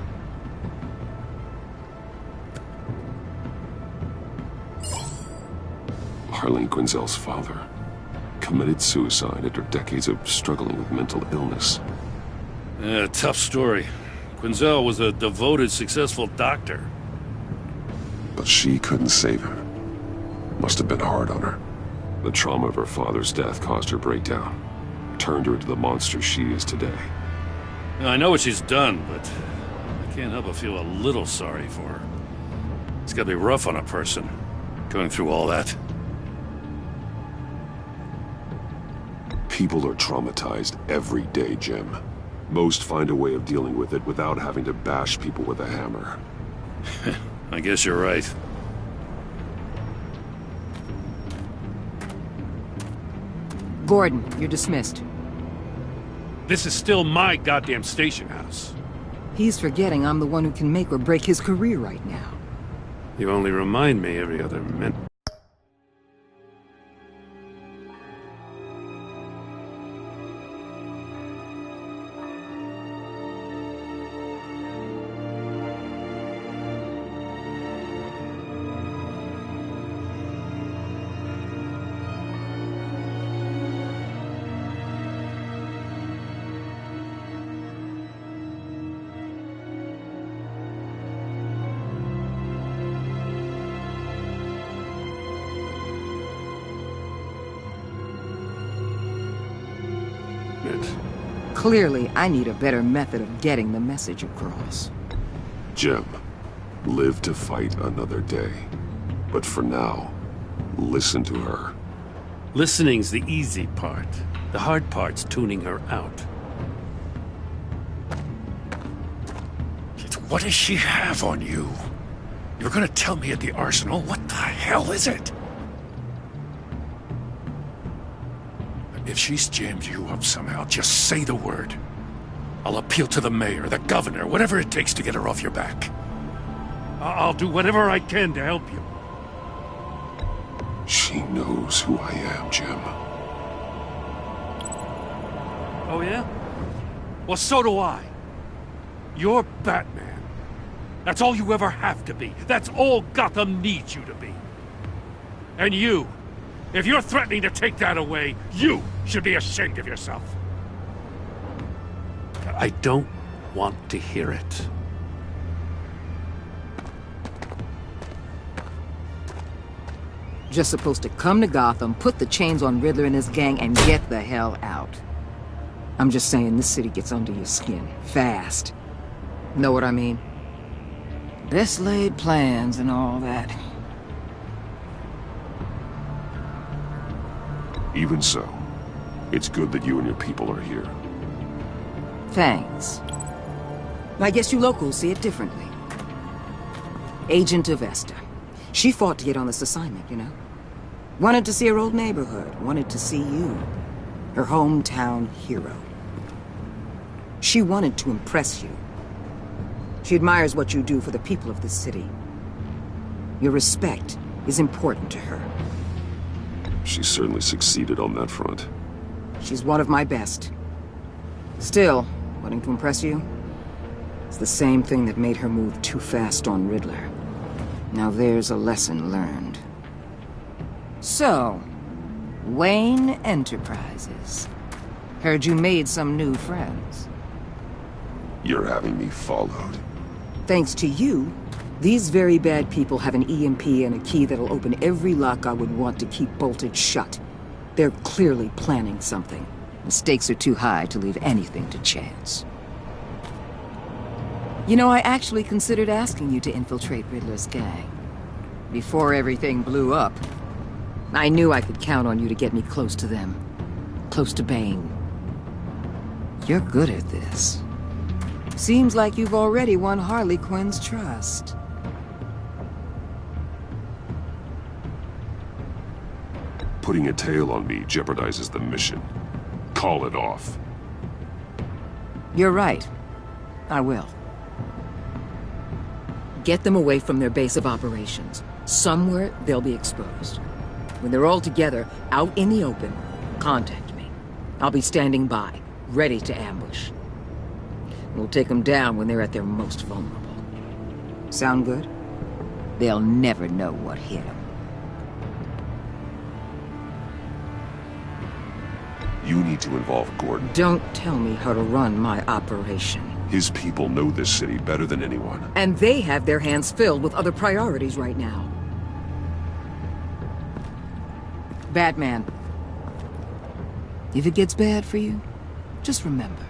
Harleen Quinzel's father committed suicide after decades of struggling with mental illness. Yeah, tough story. Quinzel was a devoted, successful doctor. But she couldn't save him. Must have been hard on her. The trauma of her father's death caused her breakdown. Turned her into the monster she is today. I know what she's done, but I can't help but feel a little sorry for her. It's gotta be rough on a person, going through all that. People are traumatized every day, Jim. Most find a way of dealing with it without having to bash people with a hammer. I guess you're right. Gordon, you're dismissed. This is still my goddamn station house. He's forgetting I'm the one who can make or break his career right now. You only remind me every other minute. Clearly, I need a better method of getting the message across. Jim, live to fight another day. But for now, listen to her. Listening's the easy part. The hard part's tuning her out. What does she have on you? You were gonna tell me at the arsenal? What the hell is it? If she's jammed you up somehow, just say the word. I'll appeal to the mayor, the governor, whatever it takes to get her off your back. I'll do whatever I can to help you. She knows who I am, Jim. Oh, yeah? Well, so do I. You're Batman. That's all you ever have to be. That's all Gotham needs you to be. And you, if you're threatening to take that away, you should be ashamed of yourself. I don't want to hear it. Just supposed to come to Gotham, put the chains on Riddler and his gang, and get the hell out. I'm just saying, this city gets under your skin. Fast. Know what I mean? Best laid plans and all that. Even so, it's good that you and your people are here. Thanks. I guess you locals see it differently. Agent Avesta. She fought to get on this assignment, you know? Wanted to see her old neighborhood. Wanted to see you. Her hometown hero. She wanted to impress you. She admires what you do for the people of this city. Your respect is important to her. She certainly succeeded on that front. She's one of my best. Still, wanting to impress you? It's the same thing that made her move too fast on Riddler. Now there's a lesson learned. So, Wayne Enterprises. Heard you made some new friends. You're having me followed. Thanks to you, these very bad people have an EMP and a key that'll open every lock I would want to keep bolted shut. They're clearly planning something. The stakes are too high to leave anything to chance. You know, I actually considered asking you to infiltrate Riddler's gang. Before everything blew up, I knew I could count on you to get me close to them. Close to Bane. You're good at this. Seems like you've already won Harley Quinn's trust. Putting a tail on me jeopardizes the mission. Call it off. You're right. I will. Get them away from their base of operations. Somewhere they'll be exposed. When they're all together, out in the open, contact me. I'll be standing by, ready to ambush. We'll take them down when they're at their most vulnerable. Sound good? They'll never know what hit them. You need to involve Gordon. Don't tell me how to run my operation. His people know this city better than anyone. And they have their hands filled with other priorities right now. Batman. If it gets bad for you, just remember.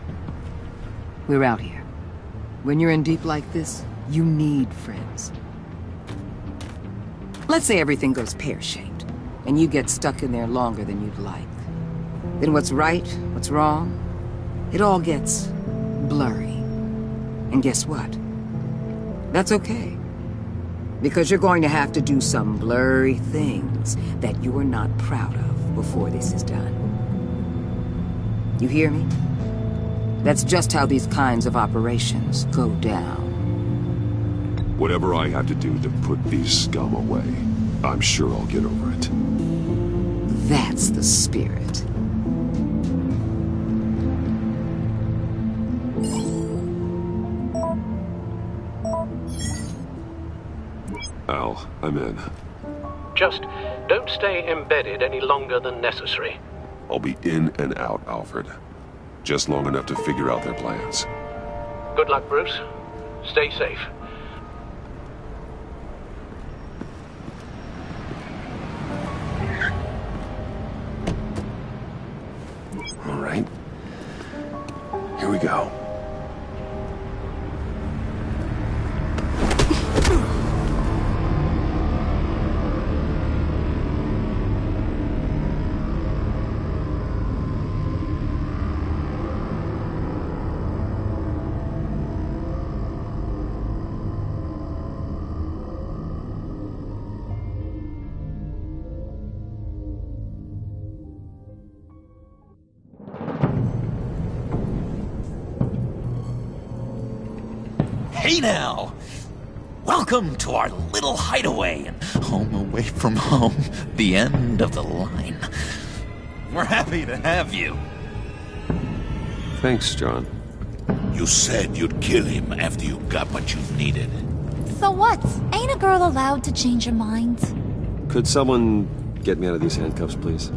We're out here. When you're in deep like this, you need friends. Let's say everything goes pear-shaped, and you get stuck in there longer than you'd like. Then what's right, what's wrong, it all gets blurry. And guess what? That's okay. Because you're going to have to do some blurry things that you're not proud of before this is done. You hear me? That's just how these kinds of operations go down. Whatever I have to do to put these scum away, I'm sure I'll get over it. That's the spirit. Al, I'm in. Just don't stay embedded any longer than necessary. I'll be in and out, Alfred. Just long enough to figure out their plans. Good luck, Bruce. Stay safe. All right. Here we go. Hey now! Welcome to our little hideaway and home away from home, the end of the line. We're happy to have you. Thanks, John. You said you'd kill him after you got what you needed. So what? Ain't a girl allowed to change her mind? Could someone get me out of these handcuffs, please?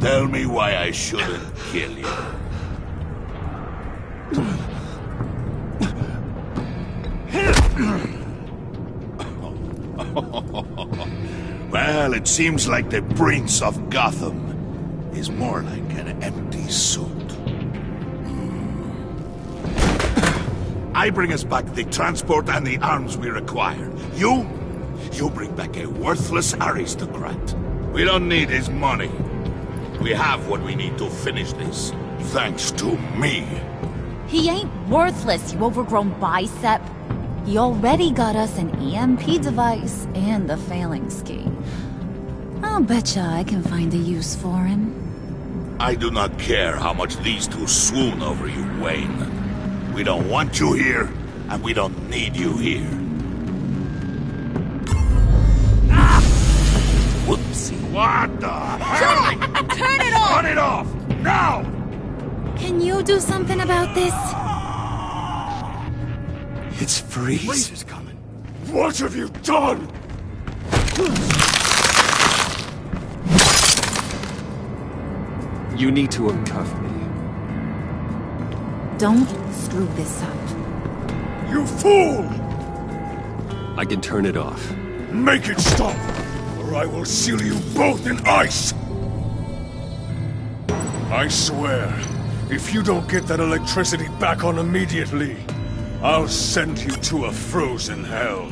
Tell me why I shouldn't kill you. Well, it seems like the Prince of Gotham is more like an empty suit. I bring us back the transport and the arms we require. You bring back a worthless aristocrat. We don't need his money. We have what we need to finish this, thanks to me. He ain't worthless, you overgrown bicep. He already got us an EMP device and the phalanx key. I'll betcha I can find a use for him. I do not care how much these two swoon over you, Wayne. We don't want you here, and we don't need you here. Ah! Whoopsie. What the hell? Turn it off! Turn it off! Now! Can you do something about this? It's Freeze. Freeze is coming. What have you done? You need to uncuff me. Don't screw this up. You fool! I can turn it off. Make it stop, or I will seal you both in ice! I swear, if you don't get that electricity back on immediately, I'll send you to a frozen hell.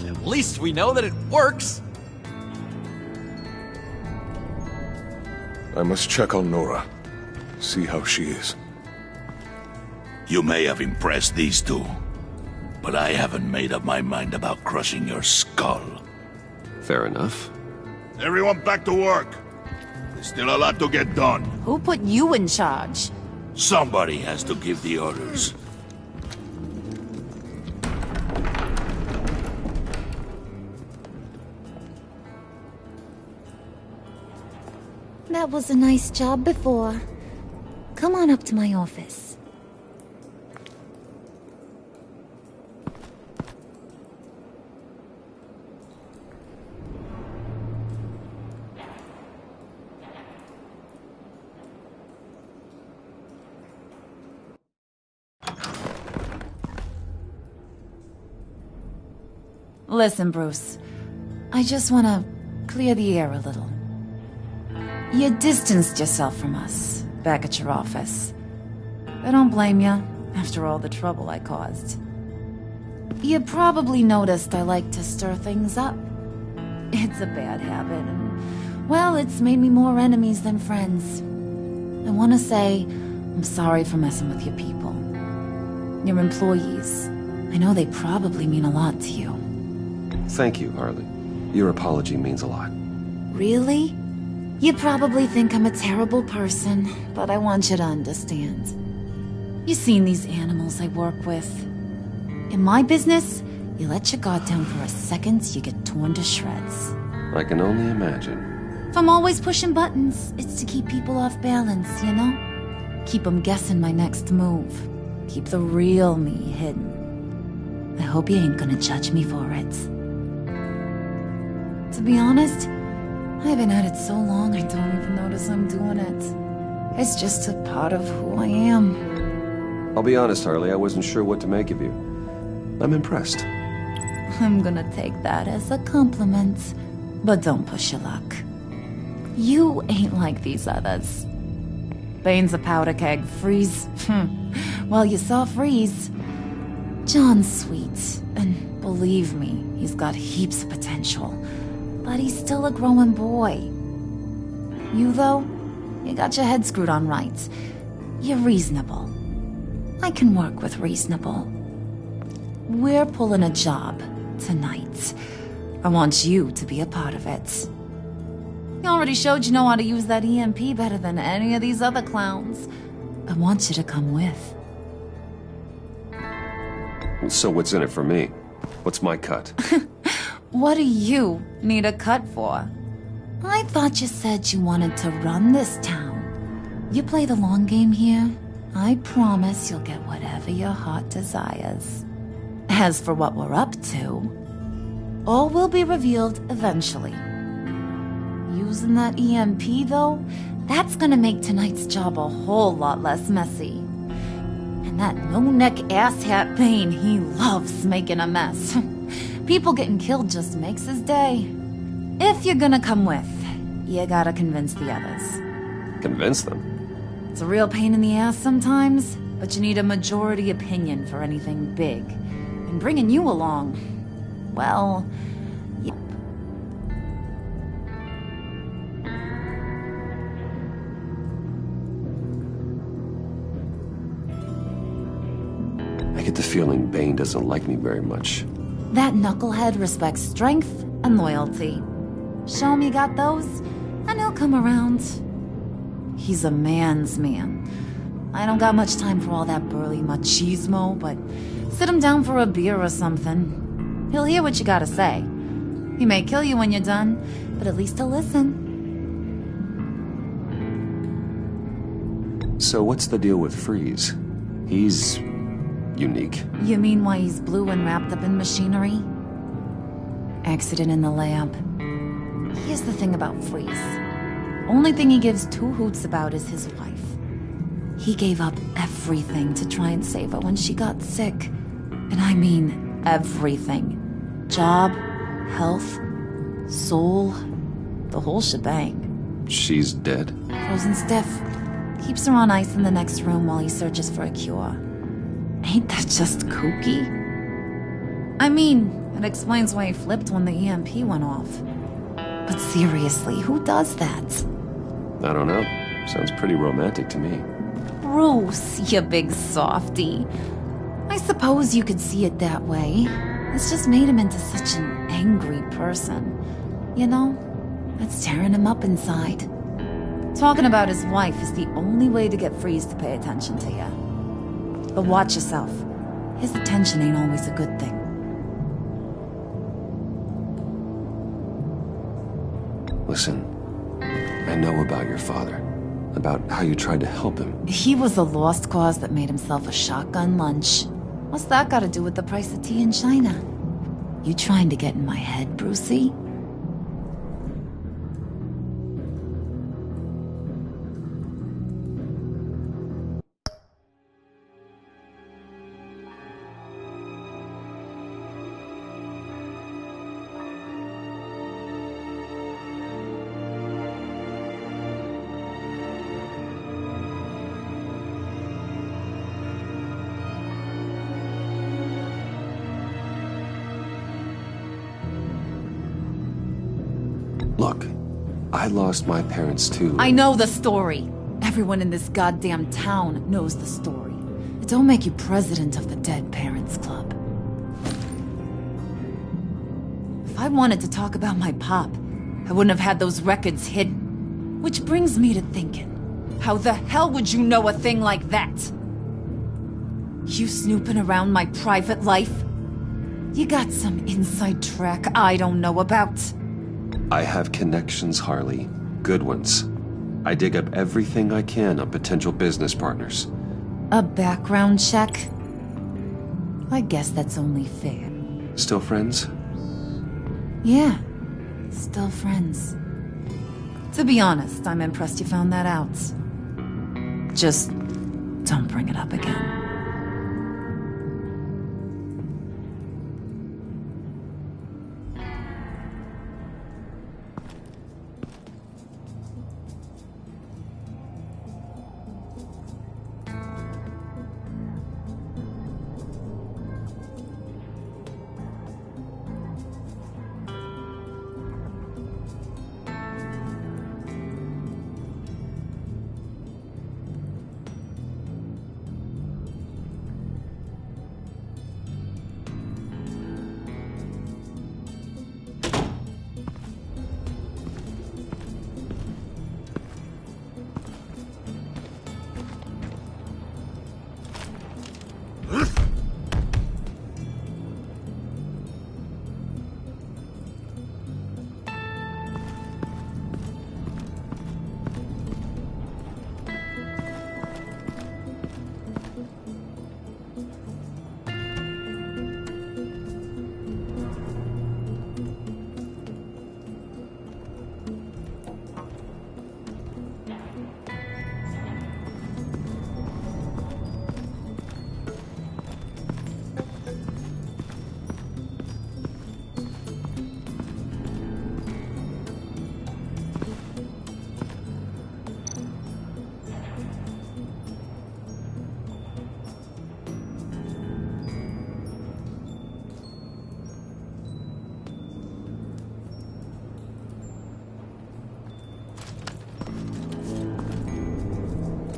At least we know that it works. I must check on Nora. See how she is. You may have impressed these two, but I haven't made up my mind about crushing your skull. Fair enough. Everyone back to work. There's still a lot to get done. Who put you in charge? Somebody has to give the orders. That was a nice job before. Come on up to my office. Listen, Bruce. I just want to clear the air a little. You distanced yourself from us, back at your office. I don't blame you, after all the trouble I caused. You probably noticed I like to stir things up. It's a bad habit, and, well, it's made me more enemies than friends. I want to say I'm sorry for messing with your people. Your employees. I know they probably mean a lot to you. Thank you, Harley. Your apology means a lot. Really? You probably think I'm a terrible person, but I want you to understand. You've seen these animals I work with. In my business, You let your guard down for a second, you get torn to shreds. I can only imagine. If I'm always pushing buttons, it's to keep people off balance, you know? Keep them guessing my next move. Keep the real me hidden. I hope you ain't gonna judge me for it. To be honest, I've been at it so long I don't even notice I'm doing it. It's just a part of who I am. I'll be honest, Harley, I wasn't sure what to make of you. I'm impressed. I'm gonna take that as a compliment. But don't push your luck. You ain't like these others. Bane's a powder keg. Freeze. Well, you saw Freeze. John's sweet, and believe me, he's got heaps of potential. But he's still a growing boy. You, though, you got your head screwed on right. You're reasonable. I can work with reasonable. We're pulling a job tonight. I want you to be a part of it. You already showed you know how to use that EMP better than any of these other clowns. I want you to come with. So what's in it for me? What's my cut? What do you need a cut for? I thought you said you wanted to run this town. You play the long game here, I promise you'll get whatever your heart desires. As for what we're up to, all will be revealed eventually. Using that EMP, though, that's gonna make tonight's job a whole lot less messy. And that no-neck asshat Bane, he loves making a mess. People getting killed just makes his day. If you're gonna come with, you gotta convince the others. Convince them? It's a real pain in the ass sometimes, but you need a majority opinion for anything big. And bringing you along, well, yep. I get the feeling Bane doesn't like me very much. That knucklehead respects strength and loyalty. Show him you got those, and he'll come around. He's a man's man. I don't got much time for all that burly machismo, but sit him down for a beer or something. He'll hear what you gotta say. He may kill you when you're done, but at least he'll listen. So what's the deal with Freeze? He's unique. You mean why he's blue and wrapped up in machinery? Accident in the lab. Here's the thing about Freeze. Only thing he gives two hoots about is his wife. He gave up everything to try and save her when she got sick. And I mean everything. Job, health, soul, the whole shebang. She's dead? Frozen stiff. Keeps her on ice in the next room while he searches for a cure. Ain't that just kooky? I mean, it explains why he flipped when the EMP went off. But seriously, who does that? I don't know. Sounds pretty romantic to me. Bruce, you big softy. I suppose you could see it that way. It's just made him into such an angry person. You know, it's tearing him up inside. Talking about his wife is the only way to get Freeze to pay attention to you. But watch yourself. His attention ain't always a good thing. Listen, I know about your father. About how you tried to help him. He was a lost cause that made himself a shotgun lunch. What's that got to do with the price of tea in China? You trying to get in my head, Brucey? Look, I lost my parents too. I know the story. Everyone in this goddamn town knows the story. It don't make you president of the Dead Parents Club. If I wanted to talk about my pop, I wouldn't have had those records hidden. Which brings me to thinking, how the hell would you know a thing like that? You snooping around my private life? You got some inside track I don't know about. I have connections, Harley. Good ones. I dig up everything I can on potential business partners. A background check? I guess that's only fair. Still friends? Yeah, still friends. To be honest, I'm impressed you found that out. Just don't bring it up again.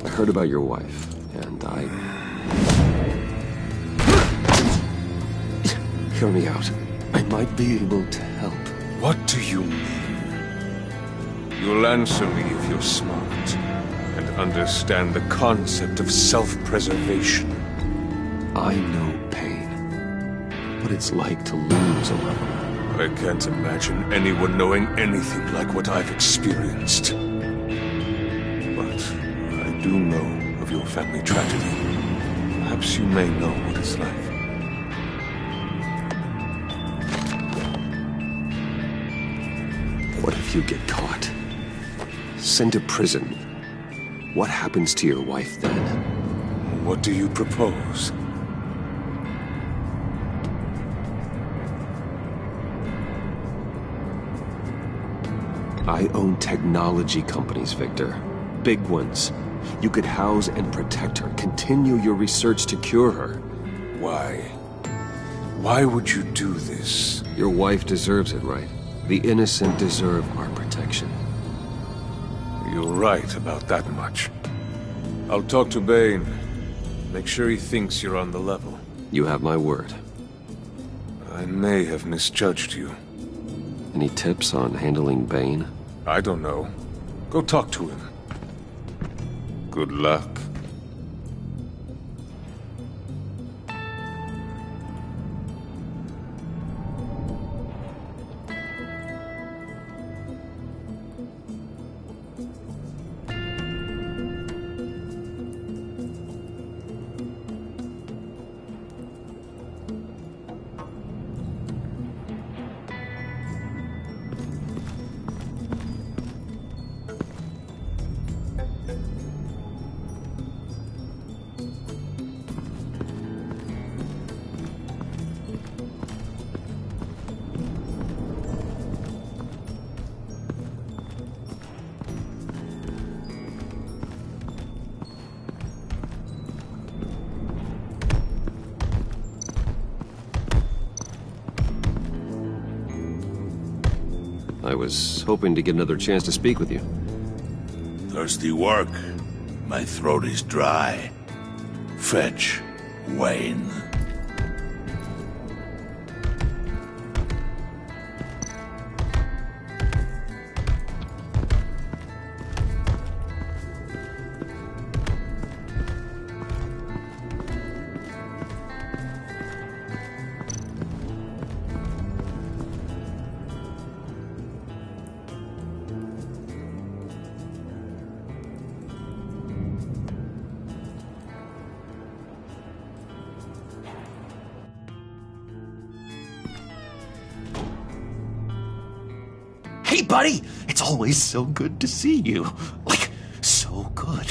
I heard about your wife, and I... Hear me out. I might be able to help. What do you mean? You'll answer me if you're smart and understand the concept of self-preservation. I know pain. What it's like to lose a loved one. I can't imagine anyone knowing anything like what I've experienced. I do know of your family tragedy. Perhaps you may know what it's like. What if you get caught? Sent to prison? What happens to your wife then? What do you propose? I own technology companies, Victor. Big ones. You could house and protect her, continue your research to cure her. Why? Why would you do this? Your wife deserves it, right? The innocent deserve our protection. You're right about that much. I'll talk to Bane. Make sure he thinks you're on the level. You have my word. I may have misjudged you. Any tips on handling Bane? I don't know. Go talk to him. Good luck. I was hoping to get another chance to speak with you. Thirsty work. My throat is dry. Fetch, Wayne. Hey, buddy! It's always so good to see you. Like, so good.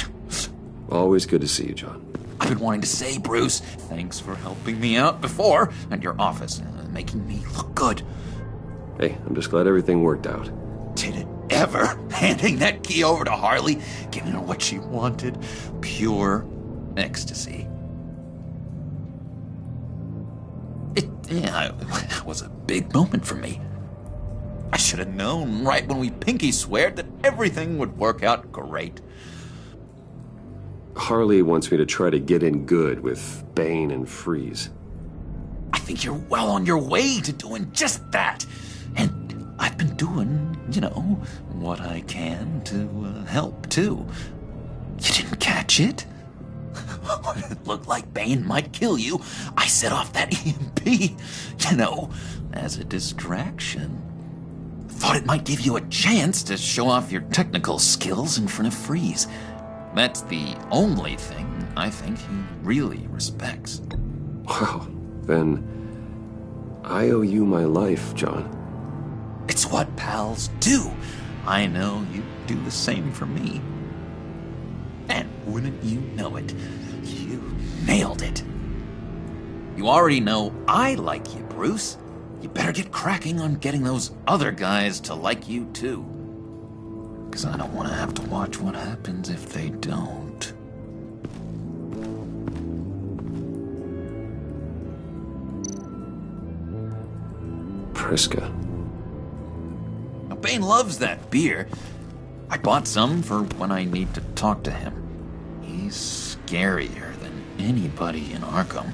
Always good to see you, John. I've been wanting to say, Bruce, thanks for helping me out before at your office, making me look good. Hey, I'm just glad everything worked out. Did it ever? Handing that key over to Harley, giving her what she wanted. Pure ecstasy. It was a big moment for me. I should have known right when we pinky sweared that everything would work out great. Harley wants me to try to get in good with Bane and Freeze. I think you're well on your way to doing just that. And I've been doing, what I can to help, too. You didn't catch it? When it looked like Bane might kill you, I set off that EMP, as a distraction. Thought it might give you a chance to show off your technical skills in front of Freeze. That's the only thing I think he really respects. Wow, then I owe you my life, John. It's what pals do. I know you do the same for me. And wouldn't you know it, you nailed it. You already know I like you, Bruce. You better get cracking on getting those other guys to like you, too. Because I don't want to have to watch what happens if they don't. Priska. Now, Bane loves that beer. I bought some for when I need to talk to him. He's scarier than anybody in Arkham.